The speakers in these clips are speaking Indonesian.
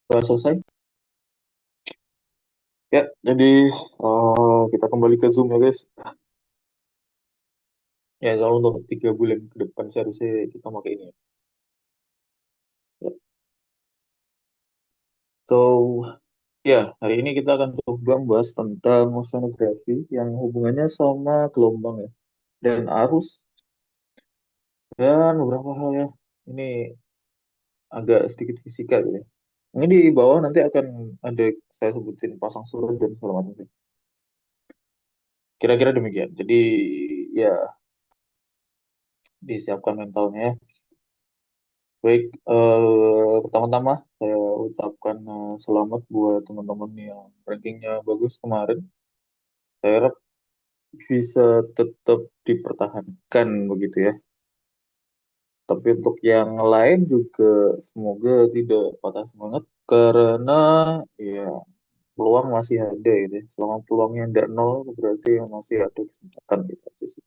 Sudah selesai? Ya, jadi kita kembali ke Zoom ya guys. Ya, kalau untuk 3 bulan ke depan seharusnya kita pakai ini ya. Ya. So, ya, hari ini kita akan coba bahas tentang oceanografi yang hubungannya sama gelombang ya. Dan arus, dan beberapa hal ya. Ini agak sedikit fisika gitu ya. Ini di bawah nanti akan ada saya sebutin pasang surut dan segala macam sih. Kira-kira demikian. Jadi, ya, disiapkan mentalnya ya. Baik, pertama-tama saya ucapkan selamat buat teman-teman yang rankingnya bagus kemarin. Saya harap bisa tetap dipertahankan begitu ya. Tapi untuk yang lain juga semoga tidak patah semangat karena ya peluang masih ada gitu ya. Selama peluangnya tidak nol berarti masih ada kesempatan gitu aja sih.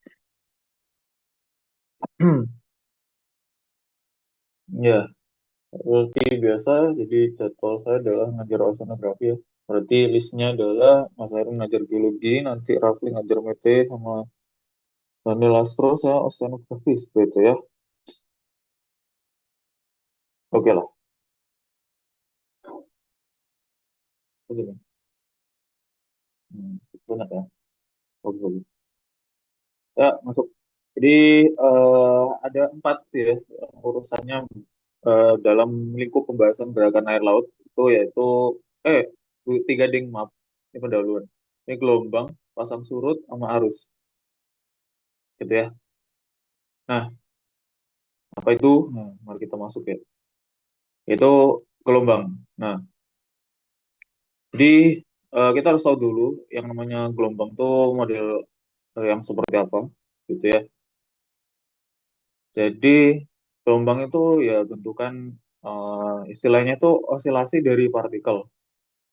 Ya, seperti biasa, jadi jadwal saya adalah ngajar oceanografi ya. Berarti listnya adalah Mas Heru ngajar geologi, nanti Rafli ngajar mete, sama Daniel Astro saya oceanografi, seperti itu ya. Oke lah, begini. Banyak ya. Oke, oke. Ya, masuk. Jadi ada 4 sih ya urusannya dalam lingkup pembahasan gerakan air laut itu yaitu eh 3 ding maaf, ini pendahuluan. Ini gelombang, pasang surut, sama arus, gitu ya. Nah, apa itu? Nah, mari kita masuk ya. Itu gelombang. Nah, jadi kita harus tahu dulu yang namanya gelombang tuh model yang seperti apa, gitu ya. Jadi gelombang itu ya bentukan istilahnya itu osilasi dari partikel.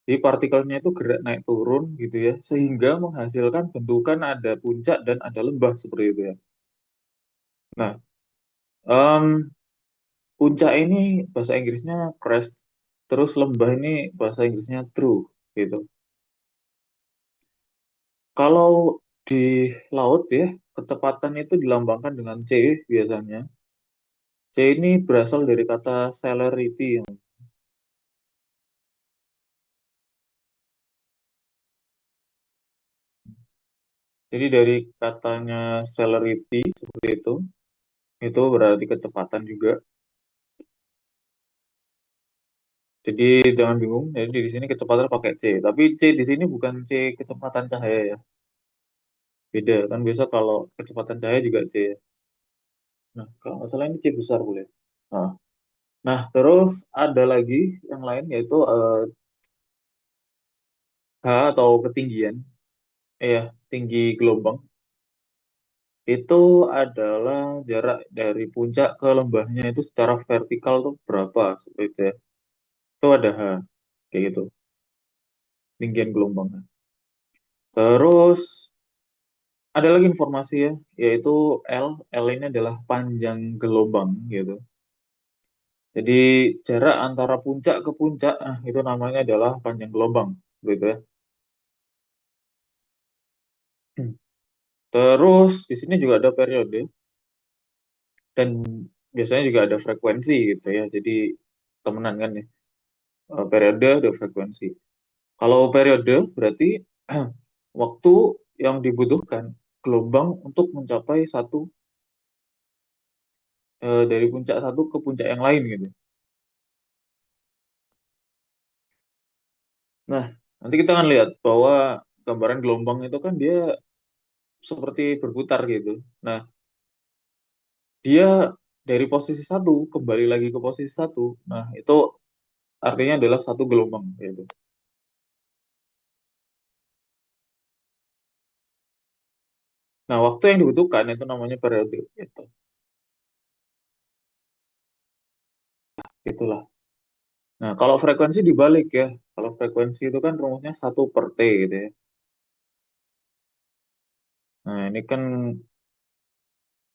Jadi partikelnya itu gerak naik turun gitu ya, sehingga menghasilkan bentukan ada puncak dan ada lembah seperti itu ya. Nah, em, puncak ini bahasa Inggrisnya crest, terus lembah ini bahasa Inggrisnya trough gitu. Kalau di laut ya, kecepatan itu dilambangkan dengan C biasanya. C ini berasal dari kata celerity. Jadi dari katanya celerity seperti itu berarti kecepatan juga. Jadi jangan bingung. Jadi di sini kecepatan pakai C. Tapi C di sini bukan C kecepatan cahaya ya. Beda kan biasa kalau kecepatan cahaya juga C ya. Nah, kalau nggak salah ini C besar boleh. Nah, nah, terus ada lagi yang lain yaitu H atau ketinggian. Ya, tinggi gelombang. Itu adalah jarak dari puncak ke lembahnya itu secara vertikal tuh berapa seperti itu ya. Itu ada H kayak gitu, tinggian gelombangnya. Terus ada lagi informasi ya, yaitu L. L ini adalah panjang gelombang gitu. Jadi jarak antara puncak ke puncak, itu namanya adalah panjang gelombang, gitu ya. Terus di sini juga ada periode dan biasanya juga ada frekuensi gitu ya. Jadi temenan kan ya. Periode ada frekuensi. Kalau periode berarti waktu yang dibutuhkan gelombang untuk mencapai dari puncak satu ke puncak yang lain gitu. Nah, nanti kita akan lihat bahwa gambaran gelombang itu kan dia seperti berputar gitu. Nah, dia dari posisi satu kembali lagi ke posisi satu. Nah, itu artinya adalah satu gelombang gitu. Nah, waktu yang dibutuhkan itu namanya periode gitu. Itulah. Nah, kalau frekuensi dibalik ya. Kalau frekuensi itu kan rumusnya 1/T gitu ya. Nah, ini kan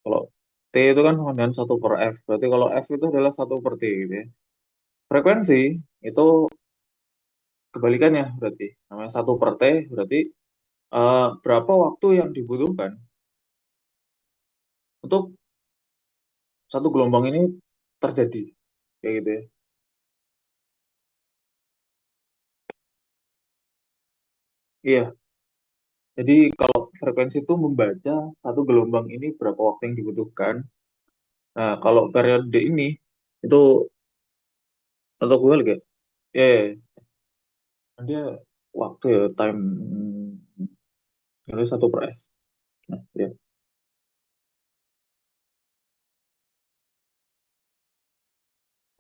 kalau T itu kan sama dengan 1/F. Berarti kalau F itu adalah 1/T gitu ya. Frekuensi itu kebalikannya berarti. Namanya 1/T berarti berapa waktu yang dibutuhkan untuk satu gelombang ini terjadi. Kayak gitu ya. Iya, jadi kalau frekuensi itu membaca satu gelombang ini berapa waktu yang dibutuhkan. Nah, kalau periode ini itu atau gue lagi ya, dia waktu ya time itu 1/S. Nah, ya,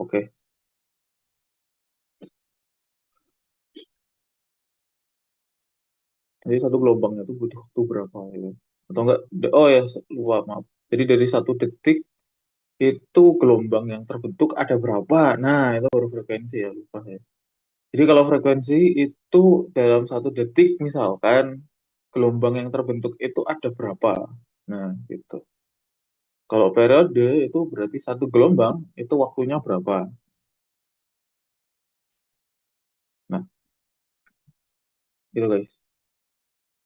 oke. Jadi satu gelombangnya itu butuh waktu berapa gitu. Atau enggak? Oh ya, lupa maaf. Jadi dari 1 detik itu gelombang yang terbentuk ada berapa? Nah, itu baru frekuensi ya, lupa saya. Jadi kalau frekuensi itu dalam 1 detik misalkan gelombang yang terbentuk itu ada berapa? Nah, gitu. Kalau periode itu berarti satu gelombang itu waktunya berapa? Nah, gitu guys.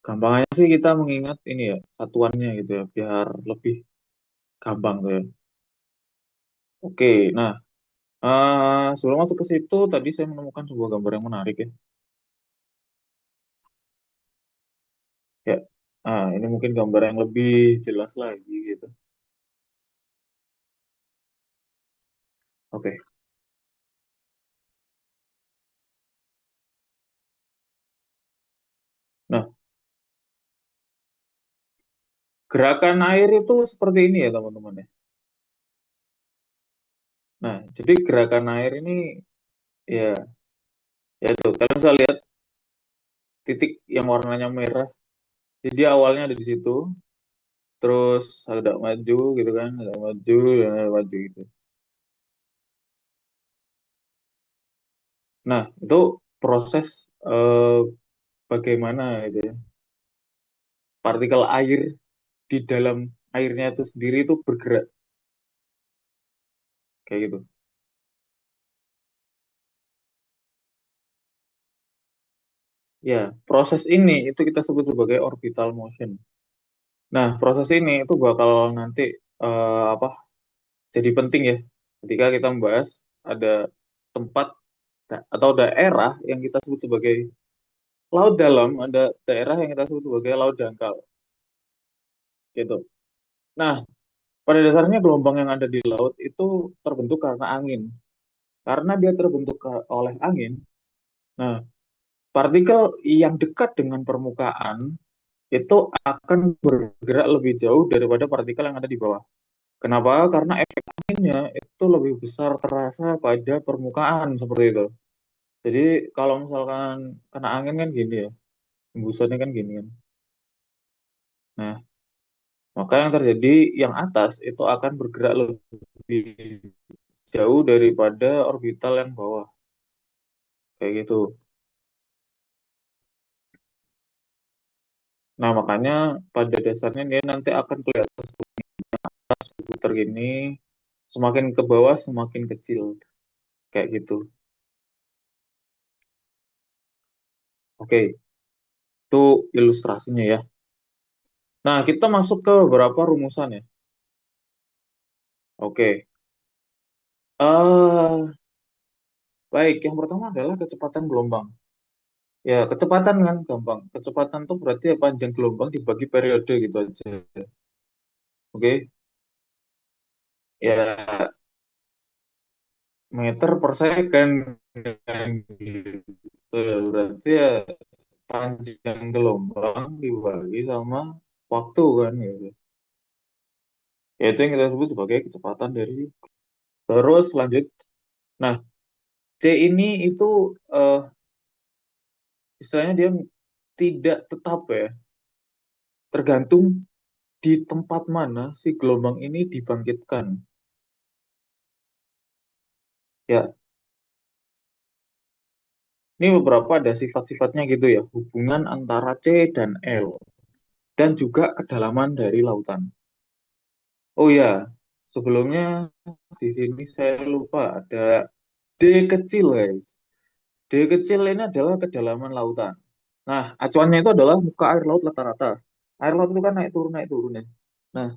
Gampangnya sih kita mengingat ini ya, satuannya gitu ya, biar lebih gampang tuh ya. Oke, nah sebelum masuk ke situ tadi saya menemukan sebuah gambar yang menarik ya. Ya, ini mungkin gambar yang lebih jelas lagi gitu. Oke, nah gerakan air itu seperti ini ya teman-teman ya. Nah, jadi gerakan air ini ya, ya itu kalian bisa lihat titik yang warnanya merah. Jadi dia awalnya ada di situ, terus ada maju gitu kan, ada maju dan ada maju gitu. Nah, itu proses eh, bagaimana gitu ya, partikel air di dalam airnya itu sendiri itu bergerak kayak gitu. Ya, proses ini itu kita sebut sebagai orbital motion. Nah, proses ini itu bakal nanti apa? Jadi penting ya ketika kita membahas ada tempat atau daerah yang kita sebut sebagai laut dalam, ada daerah yang kita sebut sebagai laut dangkal gitu. Nah, pada dasarnya gelombang yang ada di laut itu terbentuk karena angin. Karena dia terbentuk oleh angin, nah partikel yang dekat dengan permukaan itu akan bergerak lebih jauh daripada partikel yang ada di bawah. Kenapa? Karena efek anginnya itu lebih besar terasa pada permukaan seperti itu. Jadi kalau misalkan kena angin kan gini ya, hembusannya kan gini kan. Nah, maka yang terjadi yang atas itu akan bergerak lebih jauh daripada orbital yang bawah. Kayak gitu. Nah, makanya pada dasarnya dia nanti akan kelihatan putar gini, semakin ke bawah semakin kecil. Kayak gitu. Oke, itu ilustrasinya ya. Nah, kita masuk ke beberapa rumusan ya. Oke. Baik, yang pertama adalah kecepatan gelombang. Ya, kecepatan kan gampang. Kecepatan tuh berarti ya panjang gelombang dibagi periode gitu aja. Oke. Ya, meter per second kan gitu ya. Berarti ya panjang gelombang dibagi sama waktu kan gitu. Ya, itu yang kita sebut sebagai kecepatan dari. Terus lanjut. Nah, C ini itu eh, istilahnya dia tidak tetap ya. Tergantung di tempat mana si gelombang ini dibangkitkan. Ya, ini beberapa ada sifat-sifatnya gitu ya. Hubungan antara C dan L. Dan juga kedalaman dari lautan. Oh ya, sebelumnya di sini saya lupa ada D kecil guys. D kecil ini adalah kedalaman lautan. Nah, acuannya itu adalah muka air laut rata-rata. Air laut itu kan naik turun ya. Nah,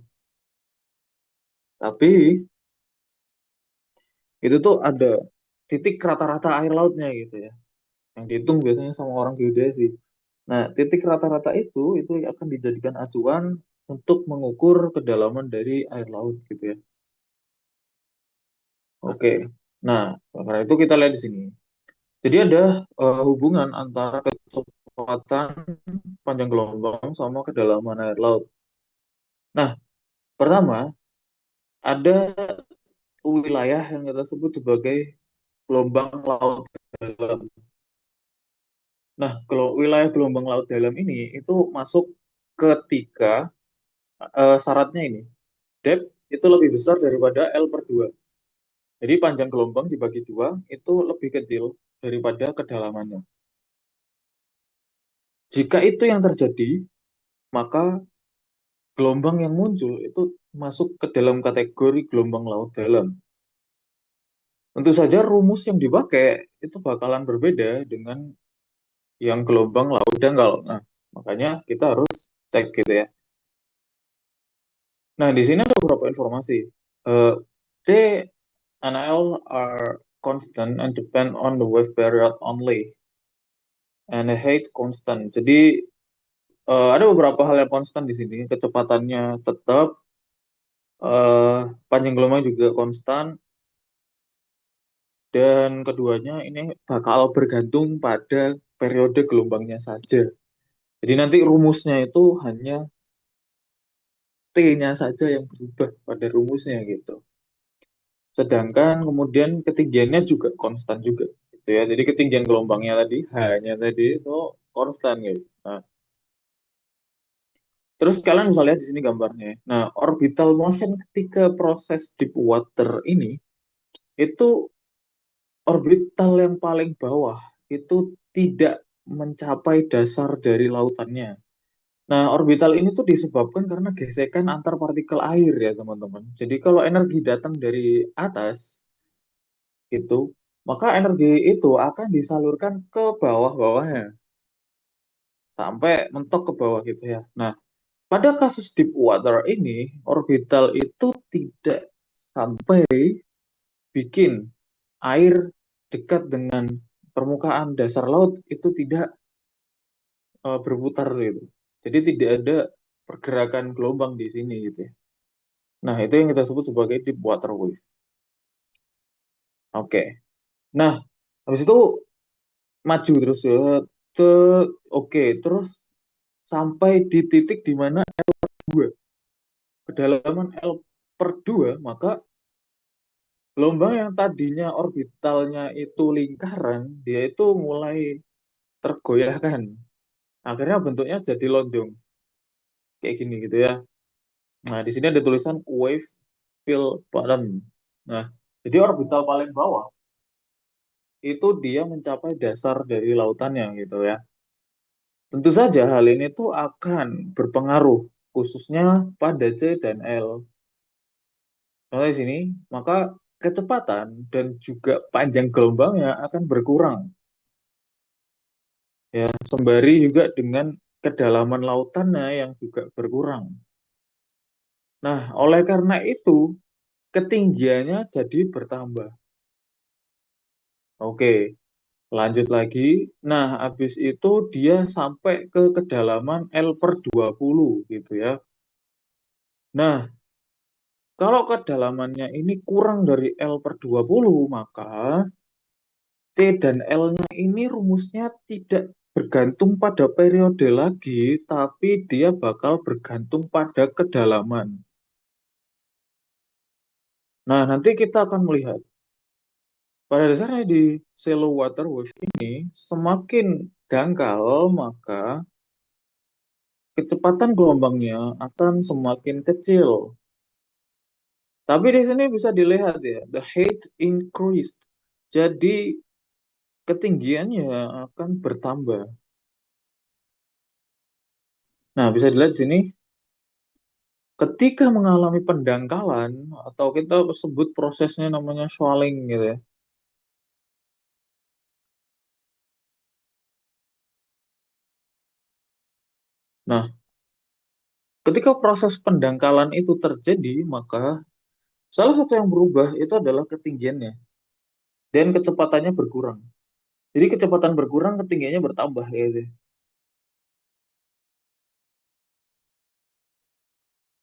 tapi itu tuh ada titik rata-rata air lautnya gitu ya. Yang dihitung biasanya sama orang geodesi. Nah, titik rata-rata itu akan dijadikan acuan untuk mengukur kedalaman dari air laut gitu ya. Oke. Nah, karena itu kita lihat di sini. Jadi ada hubungan antara kecepatan panjang gelombang sama kedalaman air laut. Nah, pertama ada wilayah yang kita sebut sebagai gelombang laut dalam. Nah, kalau wilayah gelombang laut dalam ini itu masuk ketika syaratnya ini, depth itu lebih besar daripada L per 2. Jadi panjang gelombang dibagi dua itu lebih kecil daripada kedalamannya. Jika itu yang terjadi, maka gelombang yang muncul itu masuk ke dalam kategori gelombang laut dalam. Tentu saja rumus yang dipakai itu bakalan berbeda dengan yang gelombang laut dangkal. Nah, makanya kita harus cek gitu ya. Nah, di sini ada beberapa informasi. Eh, C and L are constant and depend on the wave period only, and the height constant. Jadi ada beberapa hal yang konstan di sini. Kecepatannya tetap, panjang gelombang juga konstan, dan keduanya ini bakal bergantung pada periode gelombangnya saja. Jadi nanti rumusnya itu hanya T-nya saja yang berubah pada rumusnya gitu. Sedangkan kemudian ketinggiannya juga konstan juga gitu ya. Jadi ketinggian gelombangnya tadi hanya tadi itu konstan guys. Nah, terus kalian bisa lihat di sini gambarnya. Nah, orbital motion ketika proses deep water ini itu orbital yang paling bawah itu tidak mencapai dasar dari lautannya. Nah, orbital ini tuh disebabkan karena gesekan antar partikel air ya, teman-teman. Jadi kalau energi datang dari atas itu, maka energi itu akan disalurkan ke bawah-bawahnya sampai mentok ke bawah gitu ya. Nah, pada kasus deep water ini, orbital itu tidak sampai bikin air dekat dengan permukaan dasar laut itu tidak berputar gitu. Jadi tidak ada pergerakan gelombang di sini gitu ya. Nah, itu yang kita sebut sebagai deep water wave. Oke. Nah, habis itu maju terus ya. Ke oke, terus sampai di titik di mana L2, kedalaman L per 2, maka gelombang yang tadinya orbitalnya itu lingkaran, dia itu mulai tergoyahkan. Akhirnya bentuknya jadi lonjong, kayak gini gitu ya. Nah, di sini ada tulisan wave fill bottom. Nah, jadi orbital paling bawah itu dia mencapai dasar dari lautannya gitu ya. Tentu saja hal ini tuh akan berpengaruh khususnya pada C dan L. Contoh di sini, maka kecepatan dan juga panjang gelombangnya akan berkurang. Ya, sembari juga dengan kedalaman lautannya yang juga berkurang. Nah, oleh karena itu, ketinggiannya jadi bertambah. Oke, lanjut lagi. Nah, habis itu dia sampai ke kedalaman L per 20 gitu ya. Nah, kalau kedalamannya ini kurang dari L per 20, maka C dan L-nya ini rumusnya tidak bergantung pada periode lagi, tapi dia bakal bergantung pada kedalaman. Nah, nanti kita akan melihat. Pada dasarnya di shallow water wave ini, semakin dangkal, maka kecepatan gelombangnya akan semakin kecil. Tapi di sini bisa dilihat ya, the height increased. Jadi ketinggiannya akan bertambah. Nah, bisa dilihat di sini, ketika mengalami pendangkalan, atau kita sebut prosesnya namanya swelling gitu ya. Nah, ketika proses pendangkalan itu terjadi, maka salah satu yang berubah itu adalah ketinggiannya dan kecepatannya berkurang. Jadi kecepatan berkurang, ketinggiannya bertambah gitu.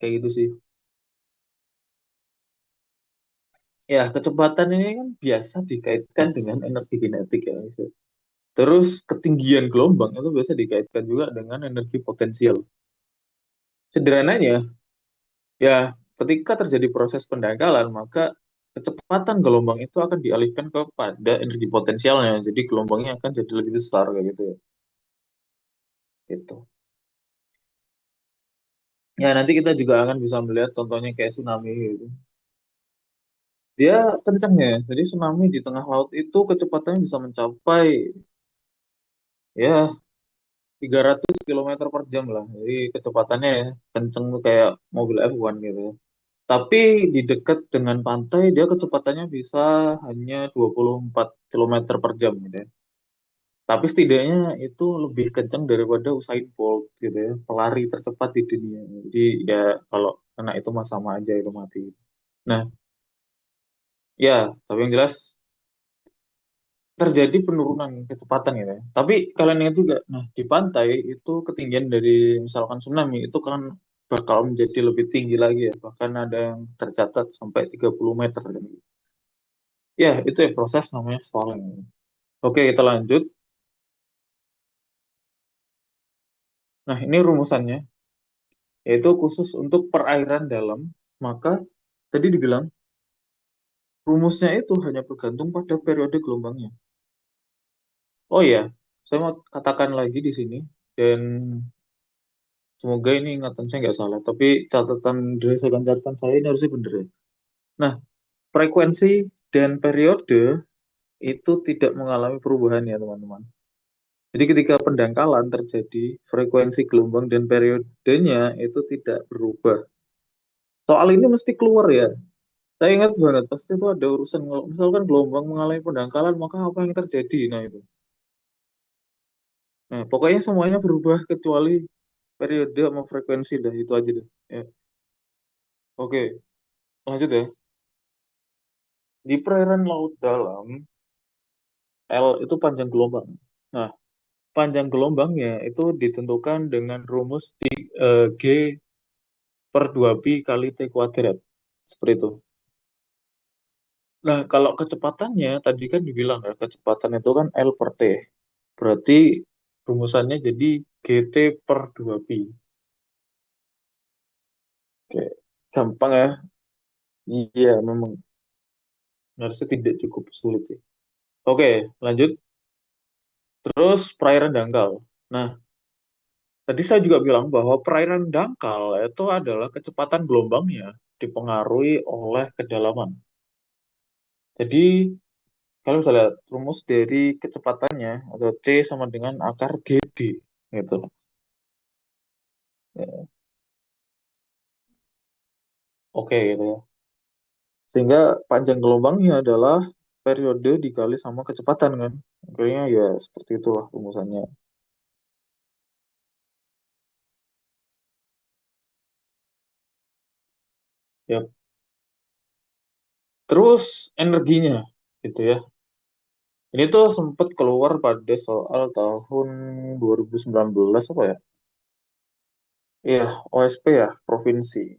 Kayak gitu sih. Ya, kecepatan ini kan biasa dikaitkan dengan energi kinetik ya. Terus ketinggian gelombang itu biasa dikaitkan juga dengan energi potensial. Sederhananya, ya ketika terjadi proses pendangkalan, maka kecepatan gelombang itu akan dialihkan kepada energi potensialnya. Jadi gelombangnya akan jadi lebih besar kayak gitu ya. Gitu. Ya, nanti kita juga akan bisa melihat contohnya kayak tsunami gitu. Dia kencang ya, jadi tsunami di tengah laut itu kecepatannya bisa mencapai ya 300 kilometer per jam lah. Jadi kecepatannya ya kenceng tuh kayak mobil F1 gitu ya. Tapi di dekat dengan pantai dia kecepatannya bisa hanya 24 kilometer per jam gitu ya. Tapi setidaknya itu lebih kencang daripada Usain Bolt gitu ya, pelari tercepat di dunia. Jadi ya kalau kena itu mah sama aja itu mati. Nah, ya, tapi yang jelas terjadi penurunan kecepatan gitu ya. Tapi kalian ingat juga, nah di pantai itu ketinggian dari misalkan tsunami itu kan bakal menjadi lebih tinggi lagi ya. Bahkan ada yang tercatat sampai 30 meter. Kan. Ya, itu ya proses namanya stalling. Oke, kita lanjut. Nah, ini rumusannya, yaitu khusus untuk perairan dalam. Maka tadi dibilang, rumusnya itu hanya bergantung pada periode gelombangnya. Oh iya, saya mau katakan lagi di sini, dan semoga ini ingatan saya nggak salah, tapi catatan berdasarkan catatan saya ini harusnya benar ya. Nah, frekuensi dan periode itu tidak mengalami perubahan ya teman-teman. Jadi ketika pendangkalan terjadi, frekuensi gelombang dan periodenya itu tidak berubah. Soal ini mesti keluar ya. Saya ingat banget, pasti itu ada urusan, kalau misalkan gelombang mengalami pendangkalan, maka apa yang terjadi? Nah itu. Nah, pokoknya semuanya berubah kecuali periode sama frekuensi dah, itu aja deh. Ya. Oke, lanjut ya. Di perairan laut dalam, L itu panjang gelombang. Nah, panjang gelombangnya itu ditentukan dengan rumus G per 2pi kali T kuadrat. Seperti itu. Nah, kalau kecepatannya, tadi kan dibilang ya, kecepatan itu kan L per T. Berarti rumusannya jadi GT per 2pi. Oke, gampang ya. Iya, memang harusnya tidak cukup sulit sih. Oke, lanjut. Terus perairan dangkal. Nah, tadi saya juga bilang bahwa perairan dangkal itu adalah kecepatan gelombangnya dipengaruhi oleh kedalaman. Jadi, kalau bisa lihat rumus dari kecepatannya atau C sama dengan akar GD gitu. Ya, oke gitu ya. Sehingga panjang gelombangnya adalah periode dikali sama kecepatan kan. Akhirnya ya seperti itulah rumusannya. Ya, terus energinya gitu ya. Ini tuh sempat keluar pada soal tahun 2019 apa ya? Iya, OSP ya, provinsi.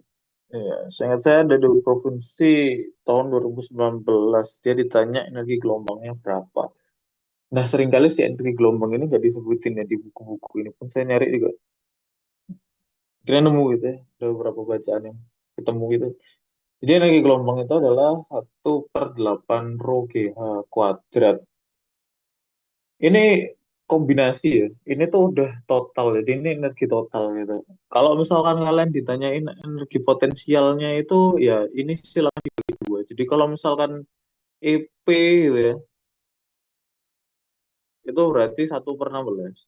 Iya, seingat saya ada di provinsi tahun 2019. Dia ditanya energi gelombangnya berapa. Nah, seringkali si energi gelombang ini nggak disebutin ya di buku-buku ini pun saya nyari juga. Kira nemu gitu ya, ada beberapa bacaan yang ketemu gitu. Jadi energi gelombang itu adalah 1/8 rho GH kuadrat. Ini kombinasi ya. Ini tuh udah total. Jadi ini energi total gitu. Kalau misalkan kalian ditanyain energi potensialnya itu ya ini silakan dibagi dua. Jadi kalau misalkan EP gitu ya, itu berarti 1/16.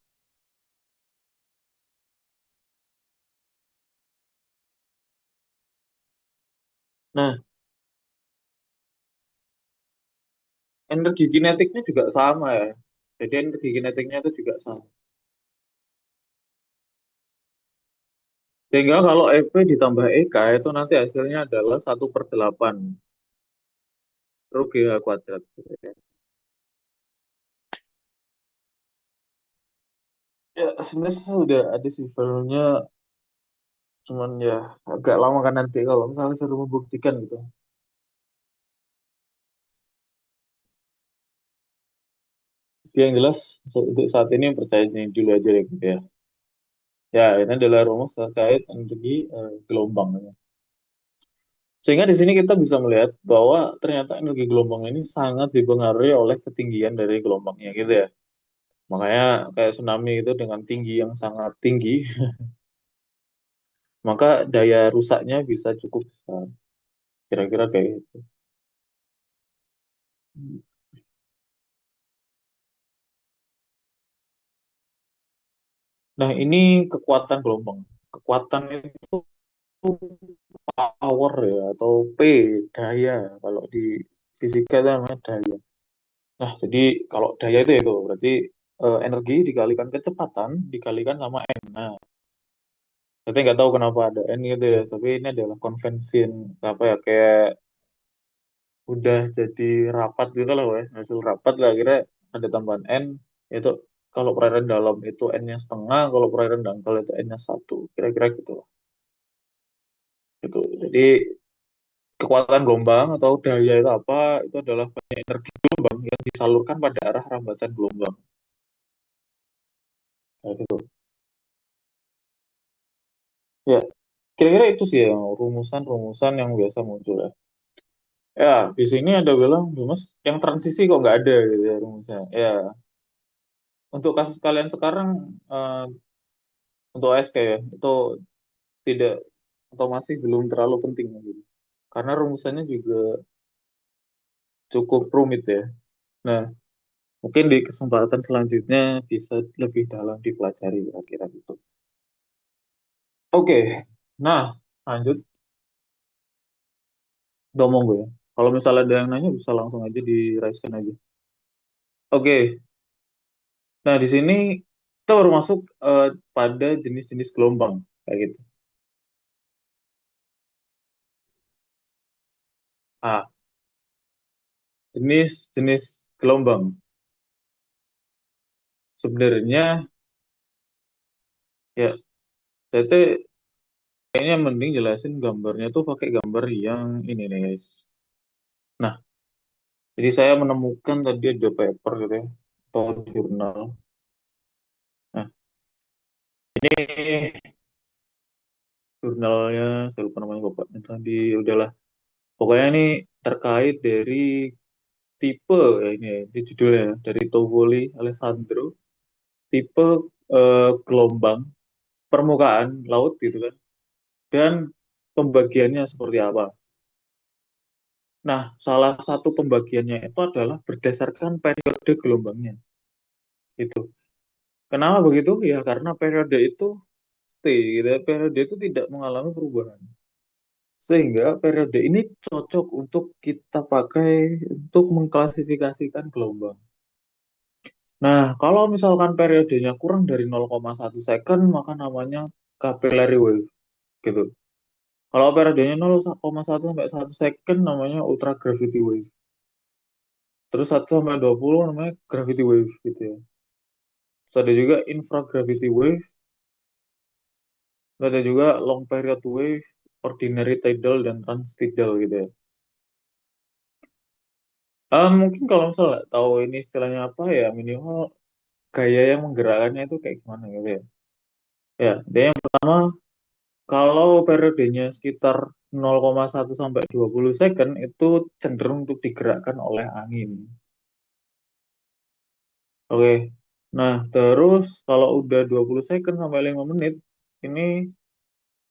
Nah, energi kinetiknya juga sama ya. Jadi energi kinetiknya itu juga sama. Sehingga kalau EP ditambah EK itu nanti hasilnya adalah 1/8 rho GH kuadrat. Ya, sebenarnya sudah ada sih filenya, cuman ya agak lama kan nanti kalau misalnya sudah membuktikan gitu. Oke, yang jelas untuk saat ini percaya ini dulu aja deh gitu ya. Ya, ini adalah rumus terkait energi gelombang. Ya. Sehingga di sini kita bisa melihat bahwa ternyata energi gelombang ini sangat dipengaruhi oleh ketinggian dari gelombangnya gitu ya. Makanya kayak tsunami itu dengan tinggi yang sangat tinggi, maka daya rusaknya bisa cukup besar. Kira-kira kayak gitu. Nah, ini kekuatan gelombang. Kekuatan itu power ya, atau P, daya. Kalau di fisika itu namanya daya. Nah, jadi kalau daya itu berarti energi dikalikan kecepatan dikalikan sama N. Nah, saya nggak tahu kenapa ada N gitu ya, tapi ini adalah konvensi apa ya, kayak udah jadi rapat gitu lah, weh. Hasil rapat lah, kira ada tambahan N, itu kalau perairan dalam itu N-nya setengah, kalau perairan dangkal itu N-nya satu, kira-kira gitu lah. Gitu. Jadi kekuatan gelombang atau daya itu apa? Itu adalah banyak energi gelombang yang disalurkan pada arah rambatan gelombang. Nah, gitu. Ya, kira-kira itu sih yang rumusan-rumusan yang biasa muncul ya. Ya, di sini ada bilang, Mas, yang transisi kok nggak ada gitu ya rumusnya. Ya, untuk kasus kalian sekarang, eh, untuk ASK ya, itu tidak atau masih belum terlalu penting gitu. Karena rumusannya juga cukup rumit ya. Nah, mungkin di kesempatan selanjutnya bisa lebih dalam dipelajari kira-kira gitu. Oke, nah lanjut, udah monggo ya. Kalau misalnya ada yang nanya bisa langsung aja di raise aja. Oke, nah di sini kita baru masuk pada jenis-jenis gelombang kayak gitu. Ah, jenis-jenis gelombang. Sebenarnya ya, saya kayaknya mending jelasin gambarnya tuh pakai gambar yang ini nih guys. Nah, jadi saya menemukan tadi ada paper gitu ya, atau jurnal. Nah, ini jurnalnya, saya lupa namanya bapaknya tadi, udahlah. Pokoknya ini terkait dari tipe, ya ini ya, di judulnya ya, dari Tovoli Alessandro, tipe gelombang permukaan laut gitu kan, dan pembagiannya seperti apa. Nah, salah satu pembagiannya itu adalah berdasarkan periode gelombangnya. Itu. Kenapa begitu? Ya karena periode itu stay, gitu ya. Periode itu tidak mengalami perubahan. Sehingga periode ini cocok untuk kita pakai untuk mengklasifikasikan gelombang. Nah, kalau misalkan periodenya kurang dari 0,1 second, maka namanya capillary wave, gitu. Kalau periodenya 0,1 sampai 1 second, namanya ultragravity wave. Terus 1 sampai 20 namanya gravity wave, gitu ya. Terus ada juga infragravity wave, terus ada juga long period wave, ordinary tidal, dan transtidal gitu ya. Mungkin kalau misalnya tahu ini istilahnya apa ya, minimal gaya yang menggerakkannya itu kayak gimana gitu ya. Ya, dia yang pertama, kalau periodenya sekitar 0,1 sampai 20 second itu cenderung untuk digerakkan oleh angin. Oke. Nah, terus kalau udah 20 second sampai 5 menit, ini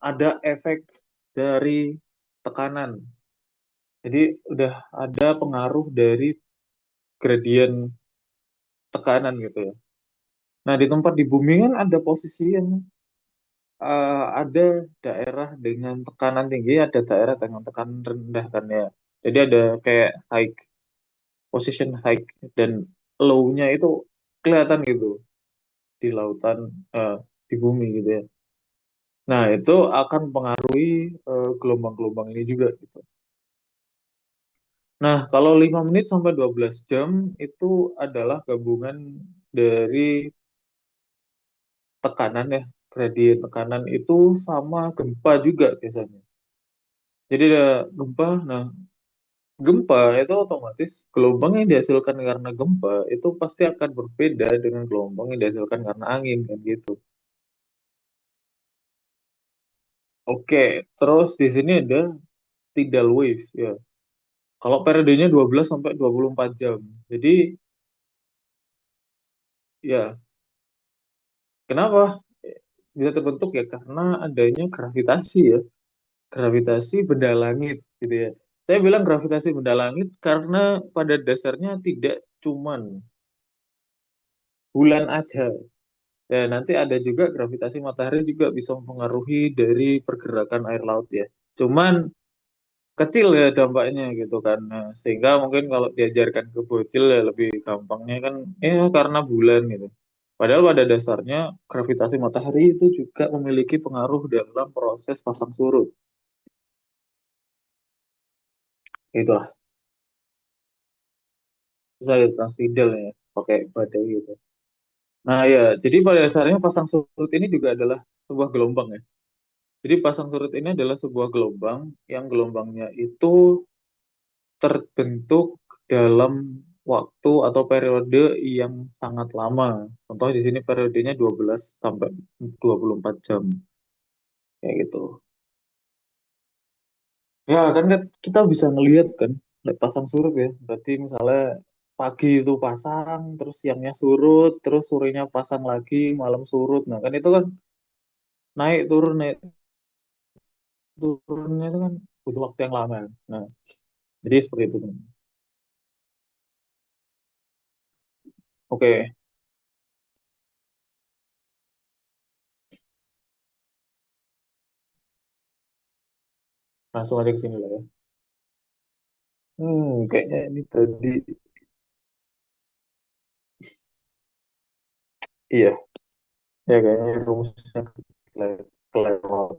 ada efek dari tekanan. Jadi udah ada pengaruh dari gradien tekanan gitu ya. Nah, di tempat di bumi kan ada posisi yang ada daerah dengan tekanan tinggi, ada daerah dengan tekanan rendah kan ya. Jadi ada kayak high position high dan low-nya itu kelihatan gitu di lautan, eh, di bumi gitu ya. Nah, itu akan mempengaruhi gelombang-gelombang ini juga gitu. Nah, kalau 5 menit sampai 12 jam itu adalah gabungan dari tekanan ya, gradien tekanan itu sama gempa juga biasanya. Jadi ada gempa, nah gempa itu otomatis gelombang yang dihasilkan karena gempa itu pasti akan berbeda dengan gelombang yang dihasilkan karena angin kan gitu. Oke, terus di sini ada tidal wave ya. Kalau periodenya 12 sampai 24 jam. Jadi ya, kenapa bisa terbentuk ya karena adanya gravitasi ya. Gravitasi benda langit gitu ya. Saya bilang gravitasi benda langit karena pada dasarnya tidak cuman bulan aja. Ya, nanti ada juga gravitasi matahari juga bisa mempengaruhi dari pergerakan air laut ya. Cuman kecil ya dampaknya gitu kan. Nah, sehingga mungkin kalau diajarkan ke bocil ya lebih gampangnya kan ya karena bulan gitu. Padahal pada dasarnya gravitasi matahari itu juga memiliki pengaruh dalam proses pasang surut. Itulah saya transiden ya pakai badai gitu. Nah ya, jadi pada dasarnya pasang surut ini juga adalah sebuah gelombang ya. Jadi pasang surut ini adalah sebuah gelombang yang gelombangnya itu terbentuk dalam waktu atau periode yang sangat lama. Contoh di sini periodenya 12 sampai 24 jam kayak gitu. Ya kan kita bisa ngelihat kan lihat pasang surut ya. Berarti misalnya pagi itu pasang, terus siangnya surut, terus sorenya pasang lagi, malam surut. Nah kan itu kan naik turunnya itu kan butuh waktu yang lama. Nah, jadi seperti itu. Oke, langsung aja ke sini lah ya. Kayaknya ini tadi, iya, ya kayaknya rumusnya kelewat.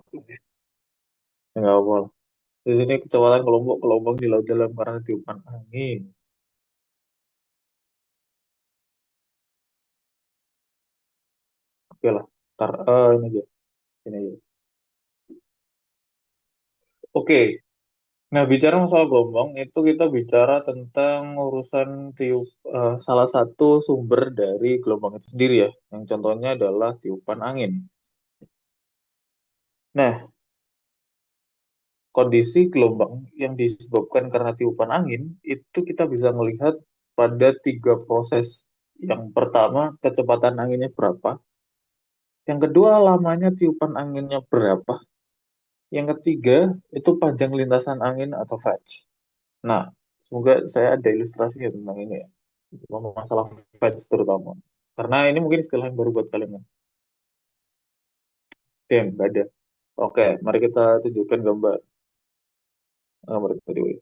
Enggak apa. Di sini kecepatan kelompok-kelompok di laut dalam karena tiupan angin. Oke lah, ntar ini aja, ini aja. Oke, nah bicara masalah gelombang itu kita bicara tentang urusan salah satu sumber dari gelombang itu sendiri ya, yang contohnya adalah tiupan angin. Nah, kondisi gelombang yang disebabkan karena tiupan angin itu kita bisa melihat pada tiga proses. Yang pertama, kecepatan anginnya berapa. Yang kedua, lamanya tiupan anginnya berapa. Yang ketiga, itu panjang lintasan angin atau Fetch. Nah, semoga saya ada ilustrasinya tentang ini ya. Masalah Fetch terutama. Karena ini mungkin istilah yang baru buat kalian. Kan. Damn, nggak ada. Oke, mari kita tunjukkan gambar kedua.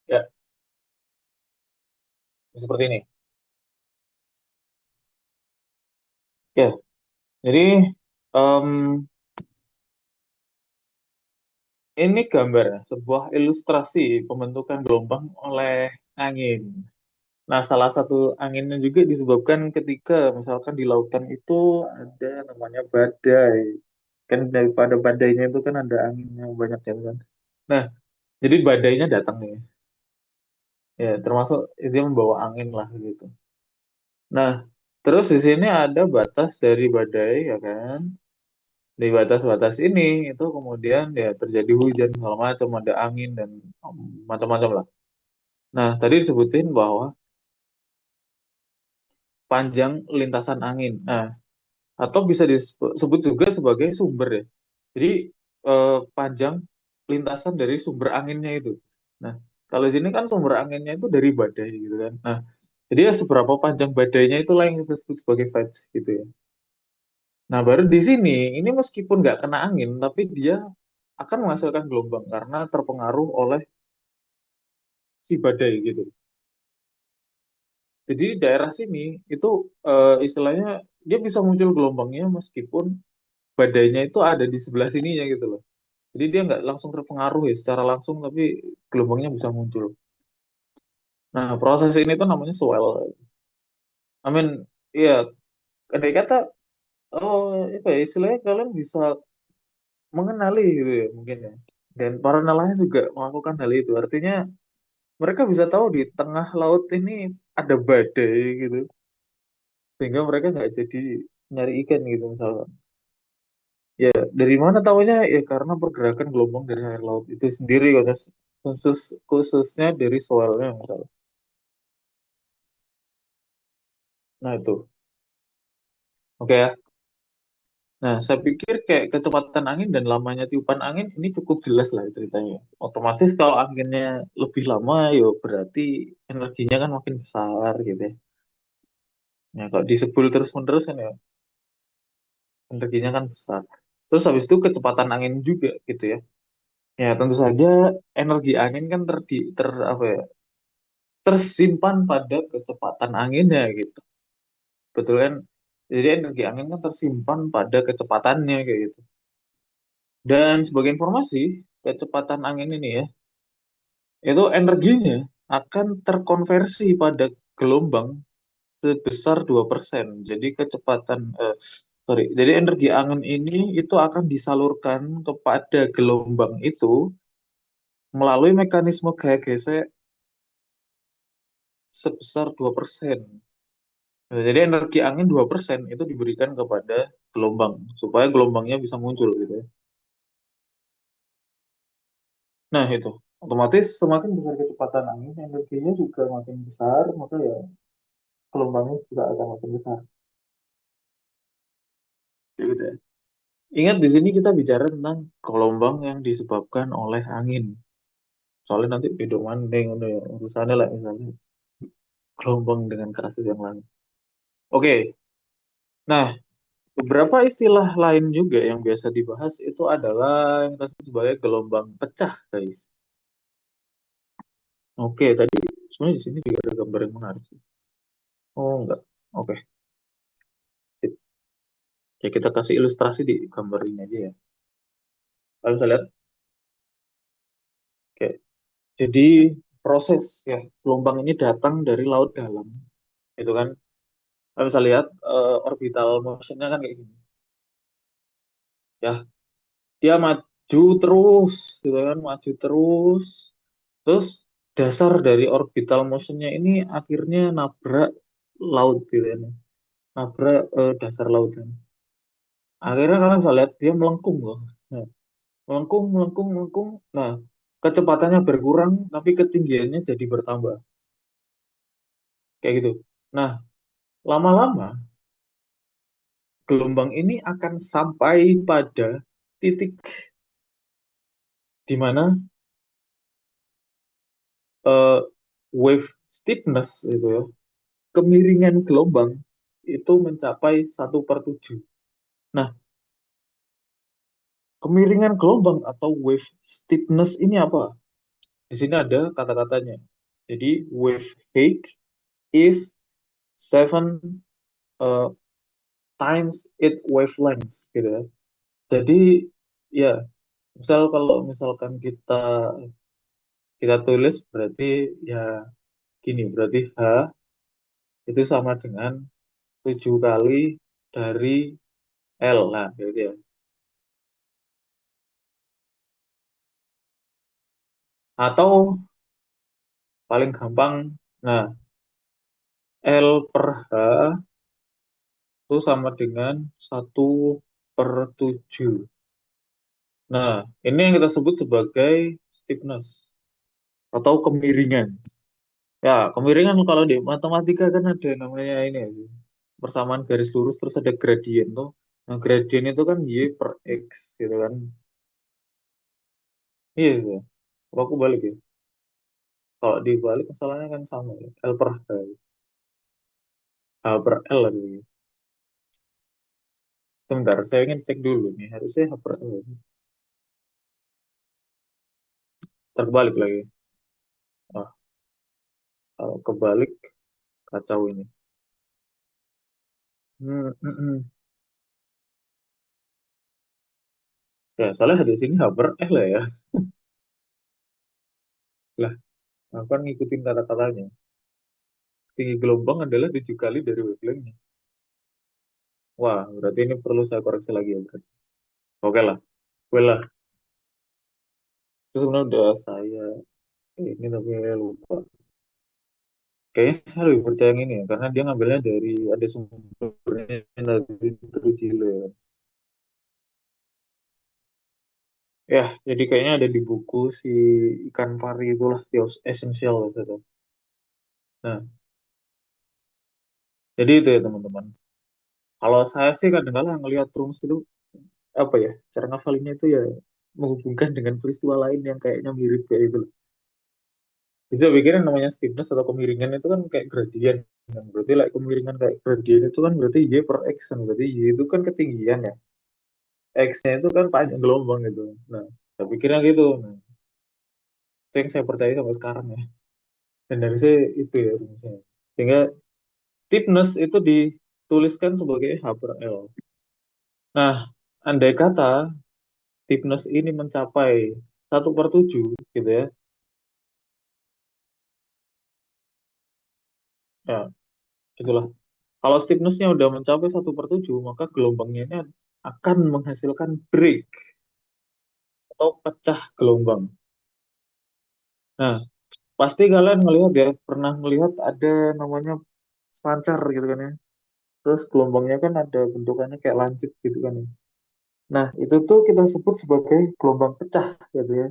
Ya, seperti ini. Ya, jadi em, ini gambar sebuah ilustrasi pembentukan gelombang oleh angin. Nah, salah satu anginnya juga disebabkan ketika misalkan di lautan itu ada namanya badai. Kan daripada badainya itu kan ada angin yang banyak ya kan. Nah, jadi badainya datang nih. Ya, termasuk dia membawa angin lah gitu. Nah, terus di sini ada batas dari badai ya kan. Di batas-batas ini itu kemudian ya terjadi hujan segala macam, ada angin dan macam-macam lah. Nah, tadi disebutin bahwa panjang lintasan angin. Nah, atau bisa disebut juga sebagai sumber ya. Jadi panjang lintasan dari sumber anginnya itu. Nah, kalau di sini kan sumber anginnya itu dari badai gitu kan. Nah, jadi ya seberapa panjang badainya itulah yang kita sebut sebagai veg gitu ya. Nah, baru di sini ini meskipun nggak kena angin, tapi dia akan menghasilkan gelombang karena terpengaruh oleh si badai gitu. Jadi di daerah sini itu istilahnya dia bisa muncul gelombangnya meskipun badainya itu ada di sebelah sininya gitu loh. Jadi dia nggak langsung terpengaruh ya secara langsung, tapi gelombangnya bisa muncul. Nah, proses ini tuh namanya swell. I mean, iya, andai kata, oh, apa ya, istilahnya kalian bisa mengenali gitu ya mungkin ya. Dan para nelayan juga melakukan hal itu. Artinya mereka bisa tahu di tengah laut ini ada badai gitu. Sehingga mereka nggak jadi nyari ikan gitu misalnya. Ya, dari mana tahunya? Ya karena pergerakan gelombang dari air laut itu sendiri, khususnya dari soilnya misalnya. Nah itu, oke ya. Nah, saya pikir kayak kecepatan angin dan lamanya tiupan angin ini cukup jelas lah ceritanya. Otomatis kalau anginnya lebih lama, ya berarti energinya kan makin besar gitu ya. Ya, kalau disebul terus-menerus kan ya energinya kan besar. Terus habis itu kecepatan angin juga gitu ya. Ya tentu saja energi angin kan apa ya, tersimpan pada kecepatan anginnya gitu. Betul kan? Jadi energi angin kan tersimpan pada kecepatannya kayak gitu. Dan sebagai informasi, kecepatan angin ini ya, itu energinya akan terkonversi pada gelombang sebesar 2%. Jadi jadi energi angin ini itu akan disalurkan kepada gelombang itu melalui mekanisme gaya gesek sebesar 2%. Nah, jadi energi angin 2% itu diberikan kepada gelombang supaya gelombangnya bisa muncul gitu ya. Nah, itu otomatis semakin besar kecepatan angin, energinya juga makin besar, maka ya gelombangnya juga akan makin besar. Gitu ya. Ingat di sini kita bicara tentang gelombang yang disebabkan oleh angin. Soalnya nanti beda mandeng ya, urusannya lah misalnya gelombang dengan kasus yang lain. Oke, nah beberapa istilah lain juga yang biasa dibahas itu adalah yang kita sebut sebagai gelombang pecah, guys. Oke, tadi sebenarnya di sini juga ada gambar yang menarik. Oh, enggak. Oke, sip. Ya kita kasih ilustrasi di gambar ini aja ya. Kalau bisa lihat, oke. Jadi proses ya gelombang ini datang dari laut dalam, itu kan. Kalau bisa lihat orbital motionnya kan kayak gini. Ya, dia maju terus, gitu kan, maju terus. Terus dasar dari orbital motionnya ini akhirnya nabrak laut gitu kan. Nabrak dasar laut kan. Akhirnya kalian bisa lihat dia melengkung loh. Nah, melengkung, melengkung, melengkung. Nah, kecepatannya berkurang, tapi ketinggiannya jadi bertambah. Kayak gitu. Nah, lama-lama gelombang ini akan sampai pada titik di mana eh, wave stiffness itu ya, kemiringan gelombang itu mencapai 1/7. Nah, kemiringan gelombang atau wave stiffness ini apa? Di sini ada kata-katanya. Jadi wave height is 7 uh, times its wavelength gitu ya. Jadi ya, misal kalau misalkan kita kita tulis berarti ya gini, berarti H itu sama dengan 7 kali dari L. Nah, gitu ya. Atau paling gampang, nah, L per H itu sama dengan 1/7. Nah, ini yang kita sebut sebagai stiffness atau kemiringan. Ya, kemiringan kalau di matematika kan ada namanya ini ya, persamaan garis lurus terus ada gradien tuh. Nah, gradien itu kan Y per X gitu kan. Iya sih. Kalau aku balik ya. Kalau dibalik masalahnya kan sama ya. L per H. H per L lagi. Sebentar, saya ingin cek dulu nih. Harusnya H per L. terbalik lagi. Ah, kalau kebalik kacau ini. Hmm. Ya, soalnya di sini Haber lah ya. Lah, aku kan ngikutin kata-katanya. Tinggi gelombang adalah 7 kali dari wavelengthnya. Wah, berarti ini perlu saya koreksi lagi ya berarti. Oke lah, well lah. Terus kemudian udah saya ini tapi saya lupa. Kayaknya saya lebih percaya yang ini ya, karena dia ngambilnya dari ada sumbernya dari Trujillo ya. Ya, jadi kayaknya ada di buku si ikan pari itulah, Theos Essential gitu. Nah, jadi itu ya teman-teman. Kalau saya sih kadang-kadang ngelihat rumus itu apa ya, cara ngafalinnya itu ya menghubungkan dengan peristiwa lain yang kayaknya mirip kayak itu. Bisa pikirin namanya stiffness atau kemiringan itu kan kayak gradien. Kan. Berarti like, kemiringan kayak gradien itu kan berarti Y per X kan. Berarti Y itu kan ketinggian ya. X-nya itu kan panjang gelombang gitu. Nah, saya pikirnya gitu. Nah, itu yang saya percaya sampai sekarang ya. Dan dari saya itu ya rumusnya. Sehingga stiffness itu dituliskan sebagai H per L. Nah, andai kata stiffness ini mencapai 1/7 gitu ya. Ya, itulah. Kalau stiffness-nya udah mencapai 1/7, maka gelombangnya ini akan menghasilkan break atau pecah gelombang. Nah, pasti kalian melihat ya, pernah melihat ada namanya selancar gitu kan ya. Terus gelombangnya kan ada bentukannya kayak lancip gitu kan ya. Nah, itu tuh kita sebut sebagai gelombang pecah gitu ya.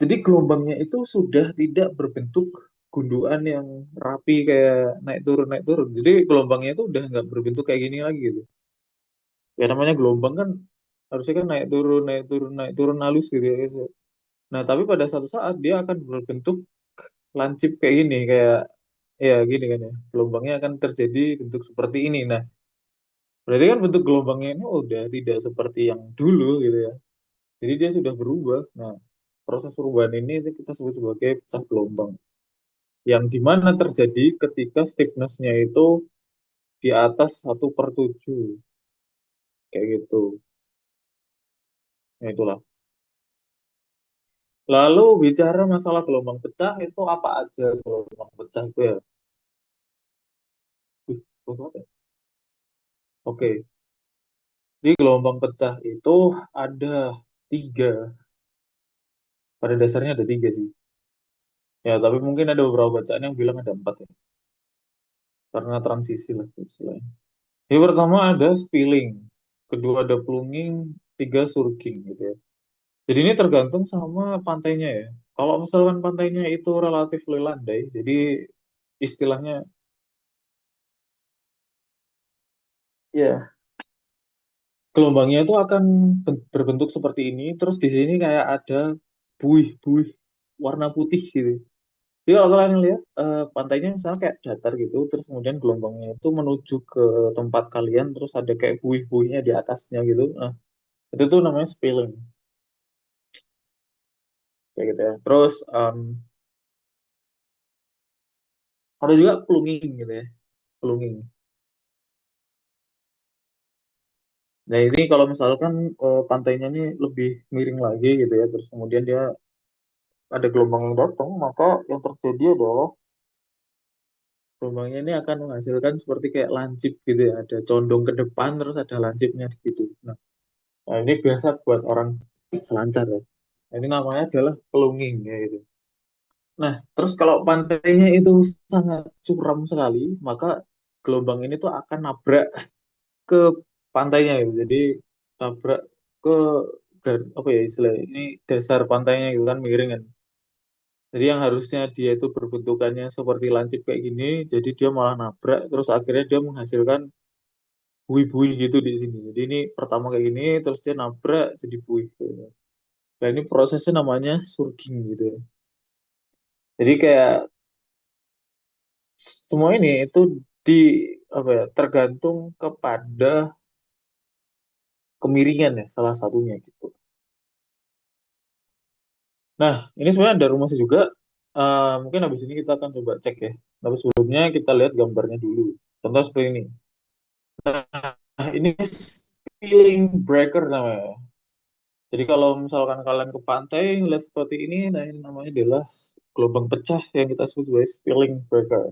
Jadi gelombangnya itu sudah tidak berbentuk gundukan yang rapi kayak naik turun naik turun. Jadi gelombangnya itu udah nggak berbentuk kayak gini lagi gitu. Ya namanya gelombang kan harusnya kan naik turun halus gitu ya guys. Nah, tapi pada suatu saat dia akan berbentuk lancip kayak gini, kayak ya gini kan ya. Gelombangnya akan terjadi bentuk seperti ini. Nah, berarti kan bentuk gelombangnya ini udah tidak seperti yang dulu gitu ya. Jadi dia sudah berubah. Nah, proses perubahan ini itu kita sebut sebagai pecah gelombang. Yang dimana terjadi ketika stiffness-nya itu di atas 1/7. Kayak gitu. Nah, itulah. Lalu bicara masalah gelombang pecah itu apa aja gelombang pecah itu ya? Wih, apa ya? Oke, di gelombang pecah itu ada tiga. Pada dasarnya ada tiga sih. Ya, tapi mungkin ada beberapa bacaan yang bilang ada empat ya. Karena transisi lah istilahnya. Yang pertama ada spilling. Kedua ada plunging. Tiga surging gitu ya. Jadi ini tergantung sama pantainya ya. Kalau misalkan pantainya itu relatif landai, jadi istilahnya ya gelombangnya itu akan berbentuk seperti ini. Terus di sini kayak ada buih-buih warna putih gitu. Jadi kalau kalian lihat pantainya misalnya kayak datar gitu, terus kemudian gelombangnya itu menuju ke tempat kalian, terus ada kayak buih-buihnya di atasnya gitu. Nah, itu tuh namanya spilling, kayak gitu ya. Terus ada juga plunging gitu ya, plunging. Nah ini kalau misalkan pantainya ini lebih miring lagi gitu ya, terus kemudian dia ada gelombang yang datang, maka yang terjadi adalah gelombangnya ini akan menghasilkan seperti kayak lancip gitu ya, ada condong ke depan terus ada lancipnya gitu. Nah, ini biasa buat orang selancar ya. Nah, ini namanya adalah pelunging ya gitu. Nah, terus kalau pantainya itu sangat curam sekali, maka gelombang ini tuh akan nabrak ke pantainya gitu. Jadi nabrak ke apa ya istilah ini dasar pantainya gitu kan miring kan. Jadi yang harusnya dia itu berbentukannya seperti lancip kayak gini, jadi dia malah nabrak, terus akhirnya dia menghasilkan buih-buih gitu di sini. Jadi ini pertama kayak gini, terus dia nabrak jadi buih. Gitu. Nah ini prosesnya namanya surging gitu ya. Jadi kayak semua ini itu di apa ya tergantung kepada kemiringan ya salah satunya gitu. Nah, ini sebenarnya ada rumusnya juga. Mungkin habis ini kita akan coba cek ya. Tapi sebelumnya kita lihat gambarnya dulu. Contoh seperti ini. Nah, ini ceiling breaker namanya. Jadi kalau misalkan kalian ke pantai lihat seperti ini, nah ini namanya adalah gelombang pecah yang kita sebut sebagai spilling breaker.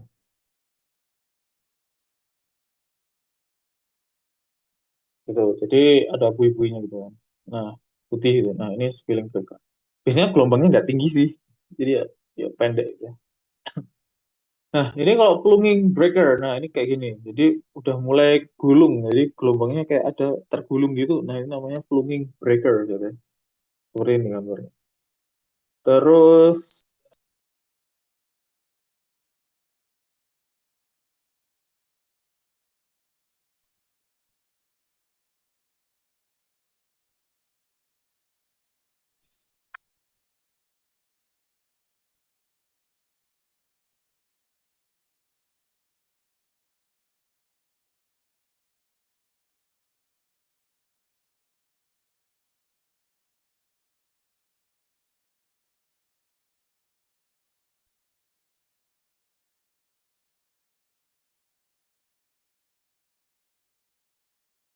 Gitu. Jadi ada bui-buinya gitu kan. Nah, putih gitu. Nah, ini spilling breaker. Biasanya gelombangnya nggak tinggi sih. Jadi ya pendek gitu. Nah, ini kalau plunging breaker, nah ini kayak gini. Jadi udah mulai gulung, jadi gelombangnya kayak ada tergulung gitu. Nah, ini namanya plunging breaker gitu. Seperti ini gambarnya. Terus